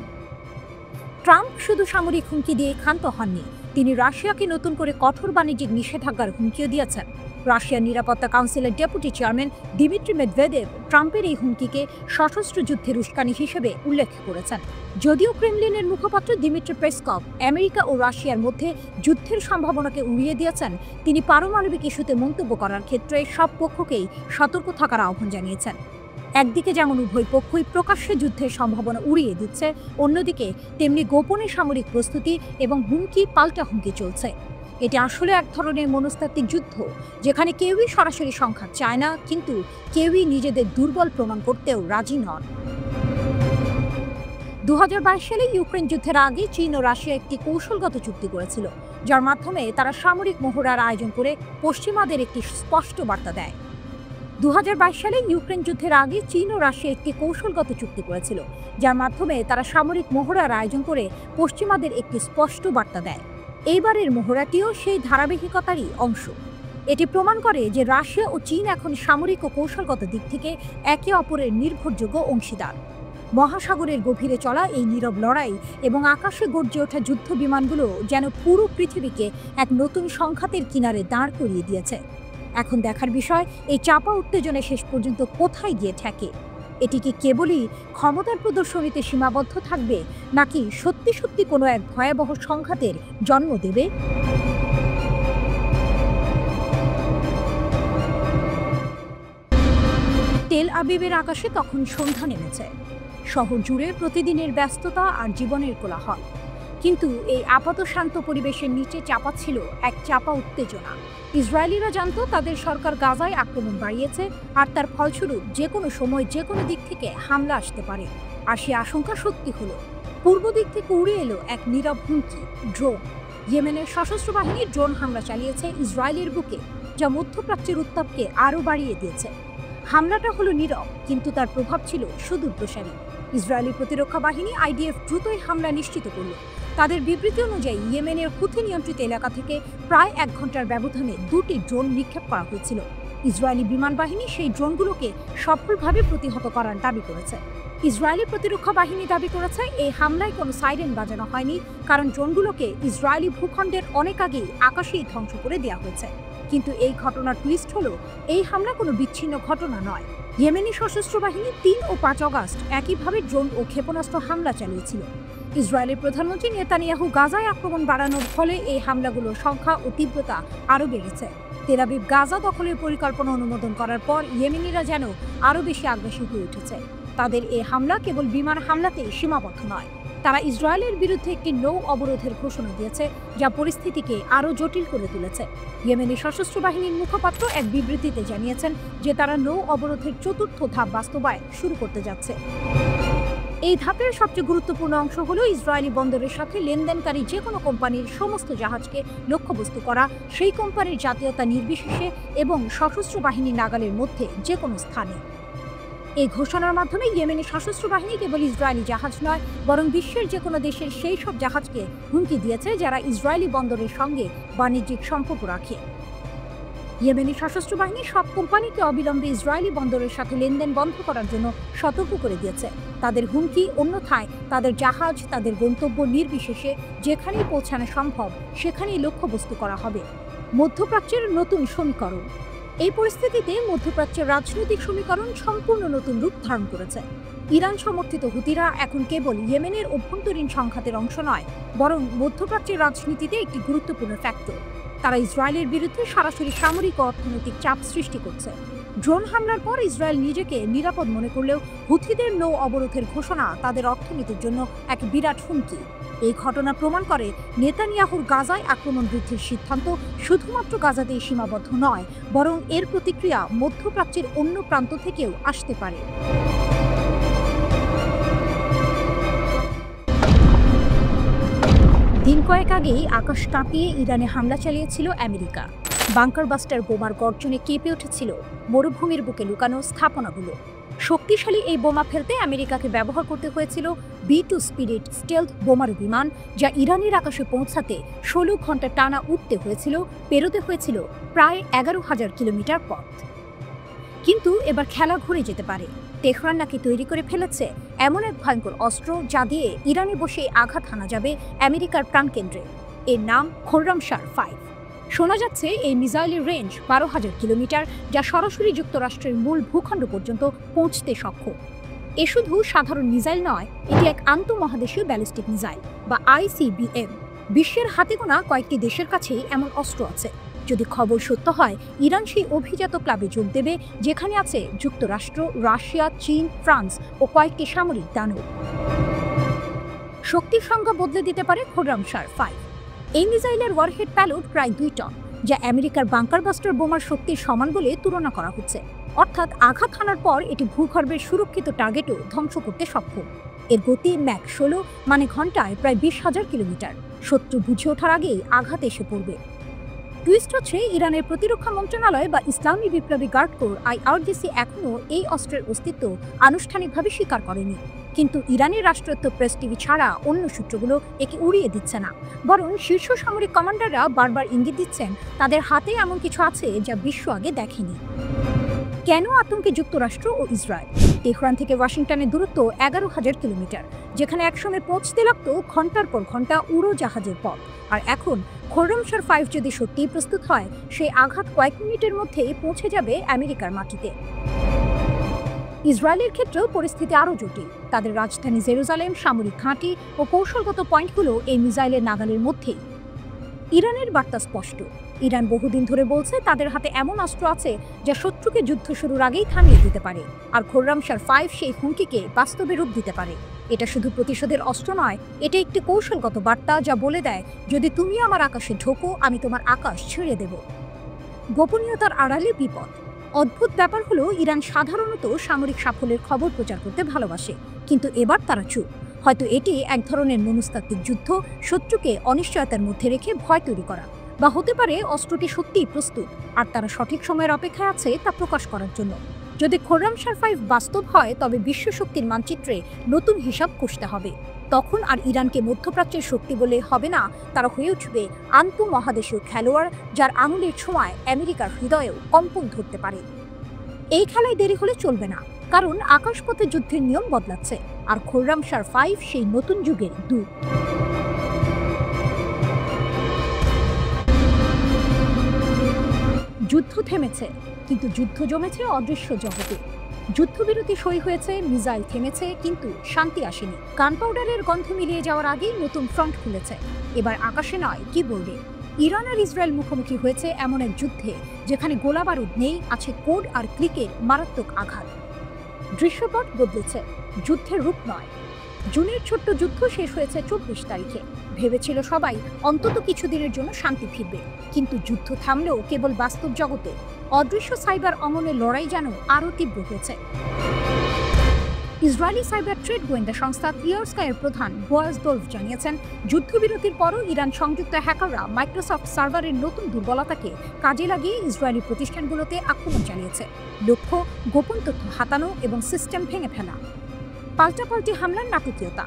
ট্রাম্প শুধু সামরিক হুমকি দিয়ে ক্ষান্ত হননি, তিনি রাশিয়াকে নতুন করে কঠোর বাণিজ্যিক নিষেধাজ্ঞার হুমকিও দিয়েছেন। রাশিয়ার নিরাপত্তা কাউন্সিলের ডেপুটি চেয়ারম্যান দিমিত্রি মেদভেদেভ ট্রাম্পের এই হুমকিকে সশস্ত্র যুদ্ধের উস্কানি হিসেবে উল্লেখ করেছেন। যদিও ক্রেমলিনের মুখপাত্র দিমিত্রি পেসকভ আমেরিকা ও রাশিয়ার মধ্যে যুদ্ধের সম্ভাবনাকে উড়িয়ে দিয়েছেন, তিনি পারমাণবিক ইস্যুতে মন্তব্য করার ক্ষেত্রে সব পক্ষকেই সতর্ক থাকার আহ্বান জানিয়েছেন। একদিকে যেমন উভয় পক্ষই প্রকাশ্যে যুদ্ধের সম্ভাবনা উড়িয়ে দিচ্ছে, অন্যদিকে তেমনি গোপনে সামরিক প্রস্তুতি এবং হুমকি পাল্টা হুমকি চলছে। এটি আসলে এক ধরনের মনস্তাত্ত্বিক যুদ্ধ, যেখানে কেউই সরাসরি সংঘাত চায় না, কিন্তু কেউই নিজেদের দুর্বল প্রমাণ করতেও রাজি নন। 2022 সালে ইউক্রেন যুদ্ধের আগে চীন ও রাশিয়া একটি কৌশলগত চুক্তি করেছিল, যার মাধ্যমে তারা সামরিক মহড়ার আয়োজন করে পশ্চিমাদের একটি স্পষ্ট বার্তা দেয়। 2022 সালে ইউক্রেন যুদ্ধের আগে চীন ও রাশিয়া একটি কৌশলগত চুক্তি করেছিল, যার মাধ্যমে তারা সামরিক মহড়ার আয়োজন করে পশ্চিমাদের একটি স্পষ্ট বার্তা দেয়। এইবারের মহড়াটিও সেই ধারাবাহিকতারই অংশ। এটি প্রমাণ করে যে রাশিয়া ও চীন এখন সামরিক ও কৌশলগত দিক থেকে একে অপরের নির্ভরযোগ্য অংশীদার। মহাসাগরের গভীরে চলা এই নীরব লড়াই এবং আকাশে গর্জে ওঠা যুদ্ধ বিমানগুলো যেন পুরো পৃথিবীকে এক নতুন সংঘাতের কিনারে দাঁড় করিয়ে দিয়েছে। এখন দেখার বিষয়, এই চাপা উত্তেজনা শেষ পর্যন্ত কোথায় গিয়ে ঠেকে। এটি কি কেবলই ক্ষমতার প্রদর্শনীতে সীমাবদ্ধ থাকবে, নাকি সত্যি সত্যি কোনো এক ভয়াবহ সংঘাতের জন্ম দেবে? তেল আবিবের আকাশে তখন সন্ধ্যা নেমেছে। শহর জুড়ে প্রতিদিনের ব্যস্ততা আর জীবনের কোলাহল, কিন্তু এই আপাত শান্ত পরিবেশের নিচে চাপা ছিল এক চাপা উত্তেজনা। ইসরায়েলিরা জানতো তাদের সরকার গাজায় আক্রমণ বাড়িয়েছে, আর তার ফলস্বরূপ যে কোনো সময় যে কোনো দিক থেকে হামলা আসতে পারে। আর সে আশঙ্কা সত্যি হলো। পূর্ব দিক থেকে উড়ে এলো এক নীরব হুমকি, ড্রোন। ইয়েমেনের সশস্ত্র বাহিনী ড্রোন হামলা চালিয়েছে ইসরায়েলের বুকে, যা মধ্যপ্রাচ্যের উত্তাপকে আরও বাড়িয়ে দিয়েছে। হামলাটা হলো নীরব, কিন্তু তার প্রভাব ছিল সুদূরপ্রসারী। ইসরায়েলি প্রতিরক্ষা বাহিনী IDF দ্রুতই হামলা নিশ্চিত করল। তাদের বিবৃতি অনুযায়ী ইয়েমেনের হুথি নিয়ন্ত্রিত এলাকা থেকে প্রায় 1 ঘন্টার ব্যবধানে 2টি ড্রোন নিক্ষেপ করা হয়েছিল। ইসরায়েলি বিমান বাহিনী সেই ড্রোনগুলোকে সফলভাবে প্রতিহত করার দাবি করেছে। ইসরায়েলি প্রতিরক্ষা বাহিনী দাবি করেছে এই হামলায় কোনো সাইরেন বাজানো হয়নি, কারণ ড্রোনগুলোকে ইসরায়েলি ভূখণ্ডের অনেক আগেই আকাশেই ধ্বংস করে দেওয়া হয়েছে। কিন্তু এই ঘটনার টুইস্ট হলো, এই হামলা কোনো বিচ্ছিন্ন ঘটনা নয়। ইয়েমেনি সশস্ত্র বাহিনী 3 ও 5 আগস্ট একইভাবে ড্রোন ও ক্ষেপণাস্ত্র হামলা চালিয়েছিল। ইসরায়েলের প্রধানমন্ত্রী নেতানিয়াহু গাজায় আক্রমণ বাড়ানোর ফলে এই হামলাগুলোর সংখ্যা ও তীব্রতা আরও বেড়েছে। তেল আবিব গাজা দখলের পরিকল্পনা অনুমোদন করার পর ইয়েমেনিরা যেন আরও বেশি আগ্রাসী হয়ে উঠেছে। তাদের এই হামলা কেবল বিমান হামলাতেই সীমাবদ্ধ নয়, তারা ইসরায়েলের বিরুদ্ধে একটি নৌ অবরোধের ঘোষণা দিয়েছে, যা পরিস্থিতিকে আরও জটিল করে তুলেছে। ইয়েমেনি সশস্ত্র বাহিনীর মুখপাত্র এক বিবৃতিতে জানিয়েছেন যে তারা নৌ অবরোধের চতুর্থ ধাপ বাস্তবায়ন শুরু করতে যাচ্ছে। এই ধাপের সবচেয়ে গুরুত্বপূর্ণ অংশ হলো ইসরায়েলি বন্দরের সাথে লেনদেনকারী যে কোনো কোম্পানির সমস্ত জাহাজকে লক্ষ্যবস্তু করা, সেই কোম্পানির জাতীয়তা নির্বিশেষে এবং সশস্ত্র বাহিনী নাগালের মধ্যে যে কোনো স্থানে। এই ঘোষণার মাধ্যমে ইয়েমেনি সশস্ত্র বাহিনী কেবল ইসরায়েলি জাহাজ নয়, বরং বিশ্বের যে কোনো দেশের সেই সব জাহাজকে হুমকি দিয়েছে যারা ইসরায়েলি বন্দরের সঙ্গে বাণিজ্যিক সম্পর্ক রাখে। ইয়েমেনি সশস্ত্র বাহিনী সব কোম্পানিকে অবিলম্বে ইসরায়েলি বন্দরের সাথে লেনদেন বন্ধ করার জন্য সতর্ক করে দিয়েছে। তাদের হুমকি, অন্যথায় তাদের জাহাজ তাদের গন্তব্য নির্বিশেষে যেখানেই পৌঁছানো সম্ভব সেখানেই লক্ষ্যবস্তু করা হবে। মধ্যপ্রাচ্যের নতুন সমীকরণ। এই পরিস্থিতিতে মধ্যপ্রাচ্যের রাজনৈতিক সমীকরণ সম্পূর্ণ নতুন রূপ ধারণ করেছে। ইরান সমর্থিত হুতিরা এখন কেবল ইয়েমেনের অভ্যন্তরীণ সংঘাতের অংশ নয়, বরং মধ্যপ্রাচ্যের রাজনীতিতে একটি গুরুত্বপূর্ণ ফ্যাক্টর। তারা ইসরায়েলের বিরুদ্ধে সরাসরি সামরিক ও অর্থনৈতিক চাপ সৃষ্টি করছে। ড্রোন হামলার পর ইসরায়েল নিজেকে নিরাপদ মনে করলেও হুথিদের নৌ অবরোধের ঘোষণা তাদের অর্থনীতির জন্য এক বিরাট হুমকি। এই ঘটনা প্রমাণ করে নেতানিয়াহুর গাজায় আক্রমণ বৃদ্ধির সিদ্ধান্ত শুধুমাত্র গাজাতেই সীমাবদ্ধ নয়, বরং এর প্রতিক্রিয়া মধ্যপ্রাচ্যের অন্য প্রান্ত থেকেও আসতে পারে। দিন কয়েক আগেই আকাশ কাঁপিয়ে ইরানে হামলা চালিয়েছিল আমেরিকা। বাংকার বাস্টার বোমার গর্জনে কেঁপে উঠেছিল মরুভূমির বুকে লুকানো স্থাপনাগুলো। শক্তিশালী এই বোমা ফেলতে আমেরিকাকে ব্যবহার করতে হয়েছিল B-2 স্পিরিট স্টেলথ বোমারু বিমান, যা ইরানের আকাশে পৌঁছাতে 16 ঘন্টা টানা উঠতে হয়েছিল, পেরোতে হয়েছিল প্রায় 11,000 কিলোমিটার পথ। কিন্তু এবার খেলা ঘুরে যেতে পারে। তেহরান নাকি তৈরি করে ফেলেছে এমন এক ভয়ঙ্কর অস্ত্র যা দিয়ে ইরানে বসে আঘাত হানা যাবে আমেরিকার প্রাণকেন্দ্রে। এর নাম খোররামশার 5। শোনা যাচ্ছে এই মিসাইলের রেঞ্জ 12,000 কিলোমিটার, যা সরাসরি যুক্তরাষ্ট্রের মূল ভূখণ্ড পর্যন্ত পৌঁছতে সক্ষম। এ শুধু সাধারণ মিসাইল নয়, এটি এক আন্তঃমহাদেশীয় ব্যালিস্টিক মিসাইল বা ICBM। বিশ্বের হাতে গোনা কয়েকটি দেশের কাছেই এমন অস্ত্র আছে। যদি খবর সত্য হয়, ইরান সেই অভিজাত ক্লাবে যোগ দেবে যেখানে আছে যুক্তরাষ্ট্র, রাশিয়া, চীন, ফ্রান্স ও কয়েকটি সামরিক দানব। শক্তির সংখ্যা বদলে দিতে পারে খোররামশার 5। এই মিসাইলের ওয়ারহেড প্যালোড প্রায় 2 টন, যা আমেরিকার বাংকার বাস্টার বোমার শক্তির সমান বলে তুলনা করা হচ্ছে। অর্থাৎ আঘাত হানার পর এটি ভূগর্ভের সুরক্ষিত টার্গেটও ধ্বংস করতে সক্ষম। এর গতি ম্যাক 16, মানে ঘন্টায় প্রায় 20,000 কিলোমিটার। শত্রু বুঝে ওঠার আগেই আঘাত এসে পড়বে। টুইস্ট হচ্ছে, ইরানের প্রতিরক্ষা মন্ত্রণালয় বা ইসলামী বিপ্লবী গার্ড কোর IRGC এখনও এই অস্ত্রের অস্তিত্ব আনুষ্ঠানিকভাবে স্বীকার করেনি। কিন্তু ইরানের রাষ্ট্রায়ত্ত প্রেস টিভি ছাড়া অন্য সূত্রগুলো একে উড়িয়ে দিচ্ছে না, বরং শীর্ষ সামরিক কমান্ডাররা বারবার ইঙ্গিত দিচ্ছেন তাদের হাতে এমন কিছু আছে যা বিশ্ব আগে দেখেনি। কেন আতঙ্কে যুক্তরাষ্ট্র ও ইসরায়েল? তেহরান থেকে ওয়াশিংটনের দূরত্ব 11,000 কিলোমিটার, যেখানে একসময় পৌঁছতে লাগত ঘন্টার পর ঘন্টা উড়োজাহাজের পথ। আর এখন খোররামশার 5 যদি সত্যিই প্রস্তুত হয়, সেই আঘাত কয়েক মিনিটের মধ্যেই পৌঁছে যাবে আমেরিকার মাটিতে। ইসরায়েলের ক্ষেত্রেও পরিস্থিতি আরও জটিল। তাদের রাজধানী জেরুজালেম, সামরিক ঘাঁটি ও কৌশলগত পয়েন্টগুলো এই মিসাইলের নাগালের মধ্যেই। ইরানের বার্তা স্পষ্ট। ইরান বহুদিন ধরে বলছে তাদের হাতে এমন অস্ত্র আছে যা শত্রুকে যুদ্ধ শুরুর আগেই থামিয়ে দিতে পারে, আর খোররামশার 5 সেই হুমকিকে বাস্তবে রূপ দিতে পারে। এটা শুধু প্রতিশোধের অস্ত্র নয়, এটা একটি কৌশলগত বার্তা যা বলে দেয়, যদি তুমি আমার আকাশে ঢোকো, আমি তোমার আকাশ ছেড়ে দেব। গোপনীয়তার আড়ালে বিপদ। অদ্ভুত ব্যাপার হলো, ইরান সাধারণত সামরিক সাফল্যের খবর প্রচার করতে ভালোবাসে, কিন্তু এবার তারা চুপ। হয়তো এটি এক ধরনের মনস্তাত্ত্বিক যুদ্ধ, শত্রুকে অনিশ্চয়তার মধ্যে রেখে ভয় তৈরি করা, বা হতে পারে অস্ত্রটি সত্যিই প্রস্তুত আর তারা সঠিক সময়ের অপেক্ষায় আছে তা প্রকাশ করার জন্য। যদি খোররামশার 5 বাস্তব হয়, তবে বিশ্ব শক্তির মানচিত্রে নতুন হিসাব কষতে হবে। তখন আর ইরানকে মধ্যপ্রাচ্যের শক্তি বলে হবে না, তারা হয়ে উঠবে আন্তঃমহাদেশীয় খেলোয়াড়, যার আঙুলের ছোঁয়ায় আমেরিকার হৃদয়েও কম্পন ধরতে পারে। এই খেলায় দেরি হলে চলবে না, কারণ আকাশপথে যুদ্ধের নিয়ম বদলাচ্ছে, আর খোররামশার 5 সেই নতুন যুগের দূত। যুদ্ধ থেমেছে, কিন্তু যুদ্ধ জমেছে অদৃশ্য জগতে। যুদ্ধবিরতি সই হয়েছে, মিসাইল থেমেছে, কিন্তু শান্তি আসেনি। গানপাউডারের গন্ধ মিলিয়ে যাওয়ার আগেই নতুন ফ্রন্ট খুলেছে। এবার আকাশে নয়, কিবোর্ডে। ইরান আর ইসরায়েল মুখোমুখি হয়েছে এমন এক যুদ্ধে যেখানে গোলাবারুদ নেই, আছে কোড আর ক্লিকের মারাত্মক আঘাত। দৃশ্যপট বদলেছে, যুদ্ধের রূপ নয়। জুনের ছোট্ট যুদ্ধ শেষ হয়েছে 24 তারিখে। ভেবেছিল সবাই অন্তত কিছুদিনের জন্য শান্তি ফিরবে, কিন্তু যুদ্ধ থামলেও কেবল বাস্তব জগতে। অদৃশ্য সাইবার অমনের লড়াই যেন আরও তীব্র হয়েছে। ইসরায়েলি সাইবার ট্রেড গোয়েন্দা সংস্থা ক্লিয়ার স্কাইয়ের প্রধান বোয়াজ দোলফ জানিয়েছেন, যুদ্ধবিরতির পরও ইরান সংযুক্ত হ্যাকাররা মাইক্রোসফট সার্ভারের নতুন দুর্বলতাকে কাজে লাগিয়ে ইসরায়েলি প্রতিষ্ঠানগুলোতে আক্রমণ চালিয়েছে। লক্ষ্য গোপন তথ্য হাতানো এবং সিস্টেম ভেঙে ফেলা। পাল্টাপাল্টি হামলার নাটকীয়তা।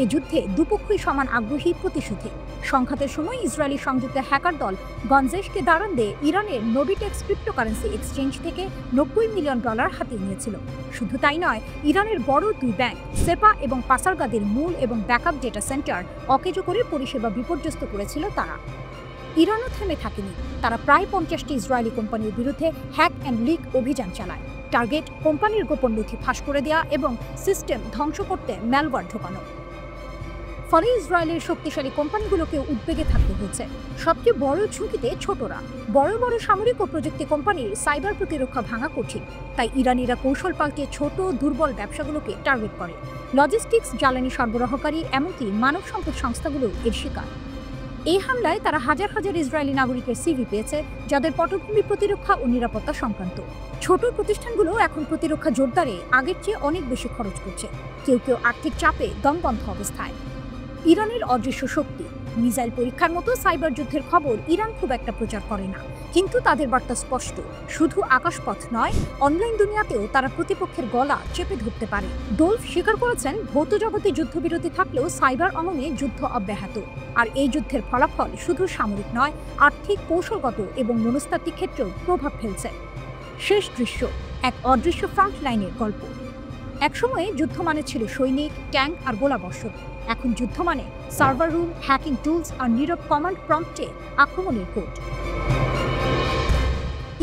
এ যুদ্ধে দুপক্ষই সমান আগ্রহী প্রতিশোধে। সংঘাতের সময় ইসরায়েলি সংযুক্ত হ্যাকার দল গঞ্জেশকে দাঁড়ান দিয়ে ইরানের নোবিটেক্স ক্রিপ্টোকারেন্সি এক্সচেঞ্জ থেকে $90 মিলিয়ন হাতিয়ে নিয়েছিল। শুধু তাই নয়, ইরানের বড় দুই ব্যাংক সেপা এবং পাসারগাদের মূল এবং ব্যাকআপ ডেটা সেন্টার অকেজো করে পরিষেবা বিপর্যস্ত করেছিল তারা। ইরানও থেমে থাকেনি। তারা প্রায় 50টি ইসরায়েলি কোম্পানির বিরুদ্ধে হ্যাক অ্যান্ড লিক অভিযান চালায়। টার্গেট কোম্পানির গোপন নথি ফাঁস করে দেওয়া এবং সিস্টেম ধ্বংস করতে ম্যালওয়্যার ঢোকানো। ফলে ইসরায়েলের শক্তিশালী কোম্পানিগুলোকে উদ্বেগে থাকতে হয়েছে। সবচেয়ে বড় ঝুঁকিতে ছোটরা। বড় বড় সামরিক ও প্রযুক্তি কোম্পানির সাইবার প্রতিরক্ষা ভাঙা কঠিন, তাই ইরানিরা কৌশল পাল্টে ছোট দুর্বল ব্যবসাগুলোকে টার্গেট করে। লজিস্টিক্স, জ্বালানি সরবরাহকারী, এমনকি মানব সম্পদ সংস্থাগুলো এর শিকার। এই হামলায় তারা হাজার হাজার ইসরায়েলি নাগরিকের সিভি পেয়েছে, যাদের পটভূমি প্রতিরক্ষা ও নিরাপত্তা সংক্রান্ত। ছোট প্রতিষ্ঠানগুলো এখন প্রতিরক্ষা জোরদারে আগের চেয়ে অনেক বেশি খরচ করছে। কেউ কেউ আর্থিক চাপে দমবন্ধ অবস্থায়। ইরানের অদৃশ্য শক্তি। মিসাইল পরীক্ষার মতো সাইবার যুদ্ধের খবর ইরান খুব একটা প্রচার করে না, কিন্তু তাদের বার্তা স্পষ্ট। শুধু আকাশপথ নয়, অনলাইন দুনিয়াতেও তারা প্রতিপক্ষের গলা চেপে ধরতে পারে। দোলফ স্বীকার করেছেন, ভৌত জগতে যুদ্ধবিরতি থাকলেও সাইবার অঙ্গনে যুদ্ধ অব্যাহত। আর এই যুদ্ধের ফলাফল শুধু সামরিক নয়, আর্থিক, কৌশলগত এবং মনস্তাত্ত্বিক ক্ষেত্রেও প্রভাব ফেলছে। শেষ দৃশ্য, এক অদৃশ্য ফ্রন্ট লাইনের গল্প। একসময়ে যুদ্ধ মানে ছিল সৈনিক, ট্যাঙ্ক আর গোলাবর্ষণ। এখন যুদ্ধ মানে সার্ভার রুম, হ্যাকিং টুলস আর নীরব কমান্ড প্রম্পটে আক্রমণের কোড।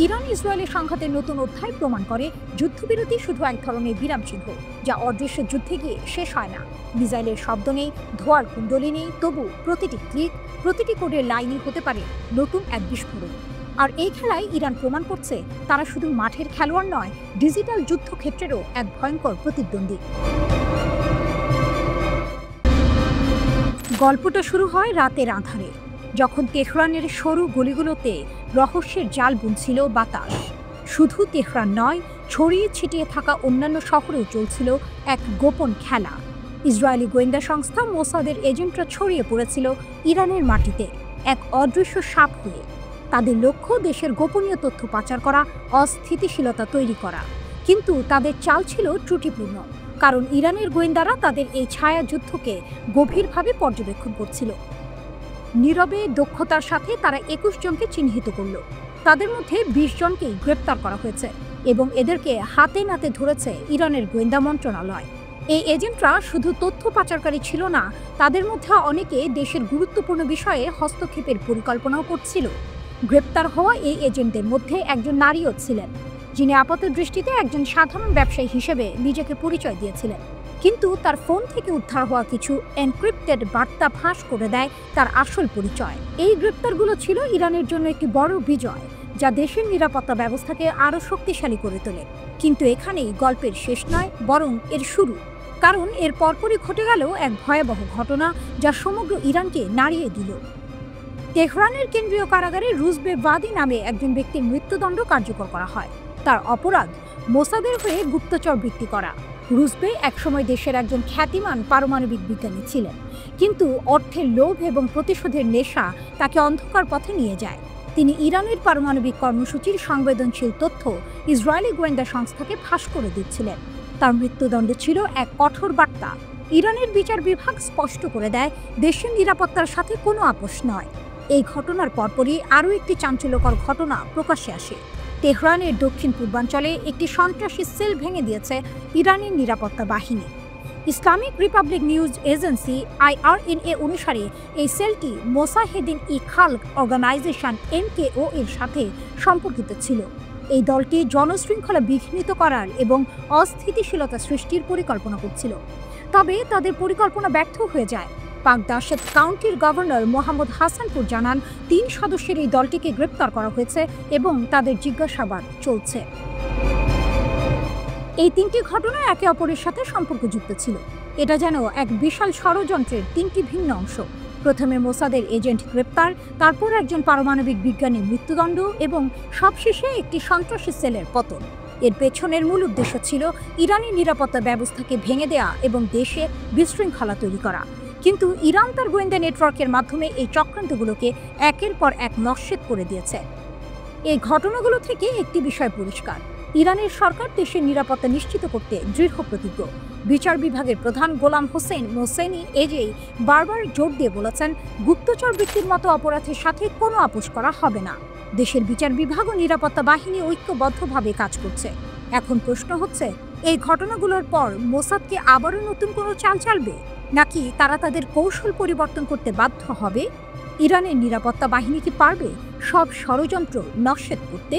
ইরান ইসরায়েলের সংঘাতের নতুন অধ্যায় প্রমাণ করে, যুদ্ধবিরতি শুধু এক ধরনের বিরাম চিহ্ন, যা অদৃশ্য যুদ্ধে গিয়ে শেষ হয় না। মিসাইলের শব্দ নেই, ধোঁয়ার কুণ্ডলী নেই, তবু প্রতিটি ক্লিক, প্রতিটি কোডের লাইনই হতে পারে নতুন এক বিস্ফোরণ। আর এই খেলায় ইরান প্রমাণ করছে, তারা শুধু মাঠের খেলোয়াড় নয়, ডিজিটাল যুদ্ধক্ষেত্রেরও এক ভয়ঙ্কর প্রতিদ্বন্দ্বী। গল্পটা শুরু হয় রাতের আঁধারে, যখন তেহরানের সরু গলিগুলোতে রহস্যের জাল বুনছিল বাতাস। শুধু তেহরান নয়, ছড়িয়ে ছিটিয়ে থাকা অন্যান্য শহরেও চলছিল এক গোপন খেলা। ইসরায়েলি গোয়েন্দা সংস্থা মোসাদের এজেন্টরা ছড়িয়ে পড়েছিল ইরানের মাটিতে, এক অদৃশ্য সাপ হয়ে। তাদের লক্ষ্য দেশের গোপনীয় তথ্য পাচার করা, অস্থিতিশীলতা তৈরি করা। কিন্তু তাদের চাল ছিল ত্রুটিপূর্ণ, কারণ ইরানের গোয়েন্দারা তাদের এই ছায়া যুদ্ধকে গভীরভাবে পর্যবেক্ষণ করছিল। নীরবে, দক্ষতার সাথে তারা 21 জনকে চিহ্নিত করল। তাদের মধ্যে 20 জনকেই গ্রেপ্তার করা হয়েছে এবং এদেরকে হাতে নাতে ধরেছে ইরানের গোয়েন্দা মন্ত্রণালয়। এই এজেন্টরা শুধু তথ্য পাচারকারী ছিল না, তাদের মধ্যে অনেকে দেশের গুরুত্বপূর্ণ বিষয়ে হস্তক্ষেপের পরিকল্পনাও করছিল। গ্রেপ্তার হওয়া এই এজেন্টদের মধ্যে একজন নারীও ছিলেন, যিনি আপাতদৃষ্টিতে একজন সাধারণ ব্যবসায়ী হিসেবে নিজেকে পরিচয় দিয়েছিলেন। কিন্তু তার ফোন থেকে উদ্ধার হওয়া কিছু এনক্রিপ্টেড বার্তা ফাঁস করে দেয় তার আসল পরিচয়। এই গ্রেপ্তারগুলো ছিল ইরানের জন্য একটি বড় বিজয়, যা দেশের নিরাপত্তা ব্যবস্থাকে আরও শক্তিশালী করে তোলে। কিন্তু এখানেই গল্পের শেষ নয়, বরং এর শুরু। কারণ এর পরপরই ঘটে গেল এক ভয়াবহ ঘটনা, যা সমগ্র ইরানকে নাড়িয়ে দিল। তেহরানের কেন্দ্রীয় কারাগারে রুজবে ভাদি নামে একজন ব্যক্তির মৃত্যুদণ্ড কার্যকর করা হয়। তার অপরাধ, মোসাদের হয়ে গুপ্তচর বৃত্তি করা। রুজবে একসময় দেশের একজন খ্যাতিমান পারমাণবিক বিজ্ঞানী ছিলেন, কিন্তু অর্থের লোভ এবং প্রতিশোধের নেশা তাকে অন্ধকার পথে নিয়ে যায়। তিনি ইরানের পারমাণবিক কর্মসূচির সংবেদনশীল তথ্য ইসরায়েলি গোয়েন্দা সংস্থাকে ফাঁস করে দিচ্ছিলেন। তার মৃত্যুদণ্ড ছিল এক কঠোর বার্তা। ইরানের বিচার বিভাগ স্পষ্ট করে দেয়, দেশের নিরাপত্তার সাথে কোনো আপোষ নয়। এই ঘটনার পরপরই আরও একটি চাঞ্চল্যকর ঘটনা প্রকাশ্যে আসে। তেহরানের দক্ষিণ পূর্বাঞ্চলে একটি সন্ত্রাসী সেল ভেঙে দিয়েছে ইরানের নিরাপত্তা বাহিনী। Islamic Republic news agency IRNA অনুসারে এই সেলটি মোসাহেদিন ই খালক অর্গানাইজেশন MKO এর সাথে সম্পর্কিত ছিল। এই দলটি জনশৃঙ্খলা বিঘ্নিত করার এবং অস্থিতিশীলতা সৃষ্টির পরিকল্পনা করছিল। তবে তাদের পরিকল্পনা ব্যর্থ হয়ে যায়। পাক দাশেত কাউন্টির গভর্নর মোহাম্মদ হাসানপুর জানান, 3 সদস্যের এই দলটিকে গ্রেপ্তার করা হয়েছে এবং তাদের জিজ্ঞাসাবাদ চলছে। এই 3টি ঘটনা একে অপরের সাথে সম্পর্কযুক্ত ছিল। এটা যেন এক বিশাল ষড়যন্ত্রের তিনটি ভিন্ন অংশ। প্রথমে মোসাদের এজেন্ট গ্রেপ্তার, তারপর একজন পারমাণবিক বিজ্ঞানীর মৃত্যুদণ্ড এবং সবশেষে একটি সন্ত্রাসী সেলের পতন। এর পেছনের মূল উদ্দেশ্য ছিল ইরানি নিরাপত্তা ব্যবস্থাকে ভেঙে দেওয়া এবং দেশে বিশৃঙ্খলা তৈরি করা। কিন্তু ইরান তার গোয়েন্দা নেটওয়ার্কের মাধ্যমে এই চক্রান্তগুলোকে একের পর এক নস্যাৎ করে দিয়েছে। এই ঘটনাগুলো থেকে একটি বিষয় পরিষ্কার, ইরানের সরকার দেশের নিরাপত্তা নিশ্চিত করতে দৃঢ় প্রতিজ্ঞ। বিচার বিভাগের প্রধান গোলাম হোসেন মোসেনি এজেই বারবার জোর দিয়ে বলেছেন, গুপ্তচর বৃত্তির মতো অপরাধের সাথে কোনো আপোষ করা হবে না। দেশের বিচার বিভাগ ও নিরাপত্তা বাহিনী ঐক্যবদ্ধভাবে কাজ করছে। এখন প্রশ্ন হচ্ছে, এই ঘটনাগুলোর পর মোসাদকে আবারও নতুন কোনো চাল চালবে, নাকি তারা তাদের কৌশল পরিবর্তন করতে বাধ্য হবে? ইরানের নিরাপত্তা বাহিনী কি পারবে সব ষড়যন্ত্র নস্যাৎ করতে?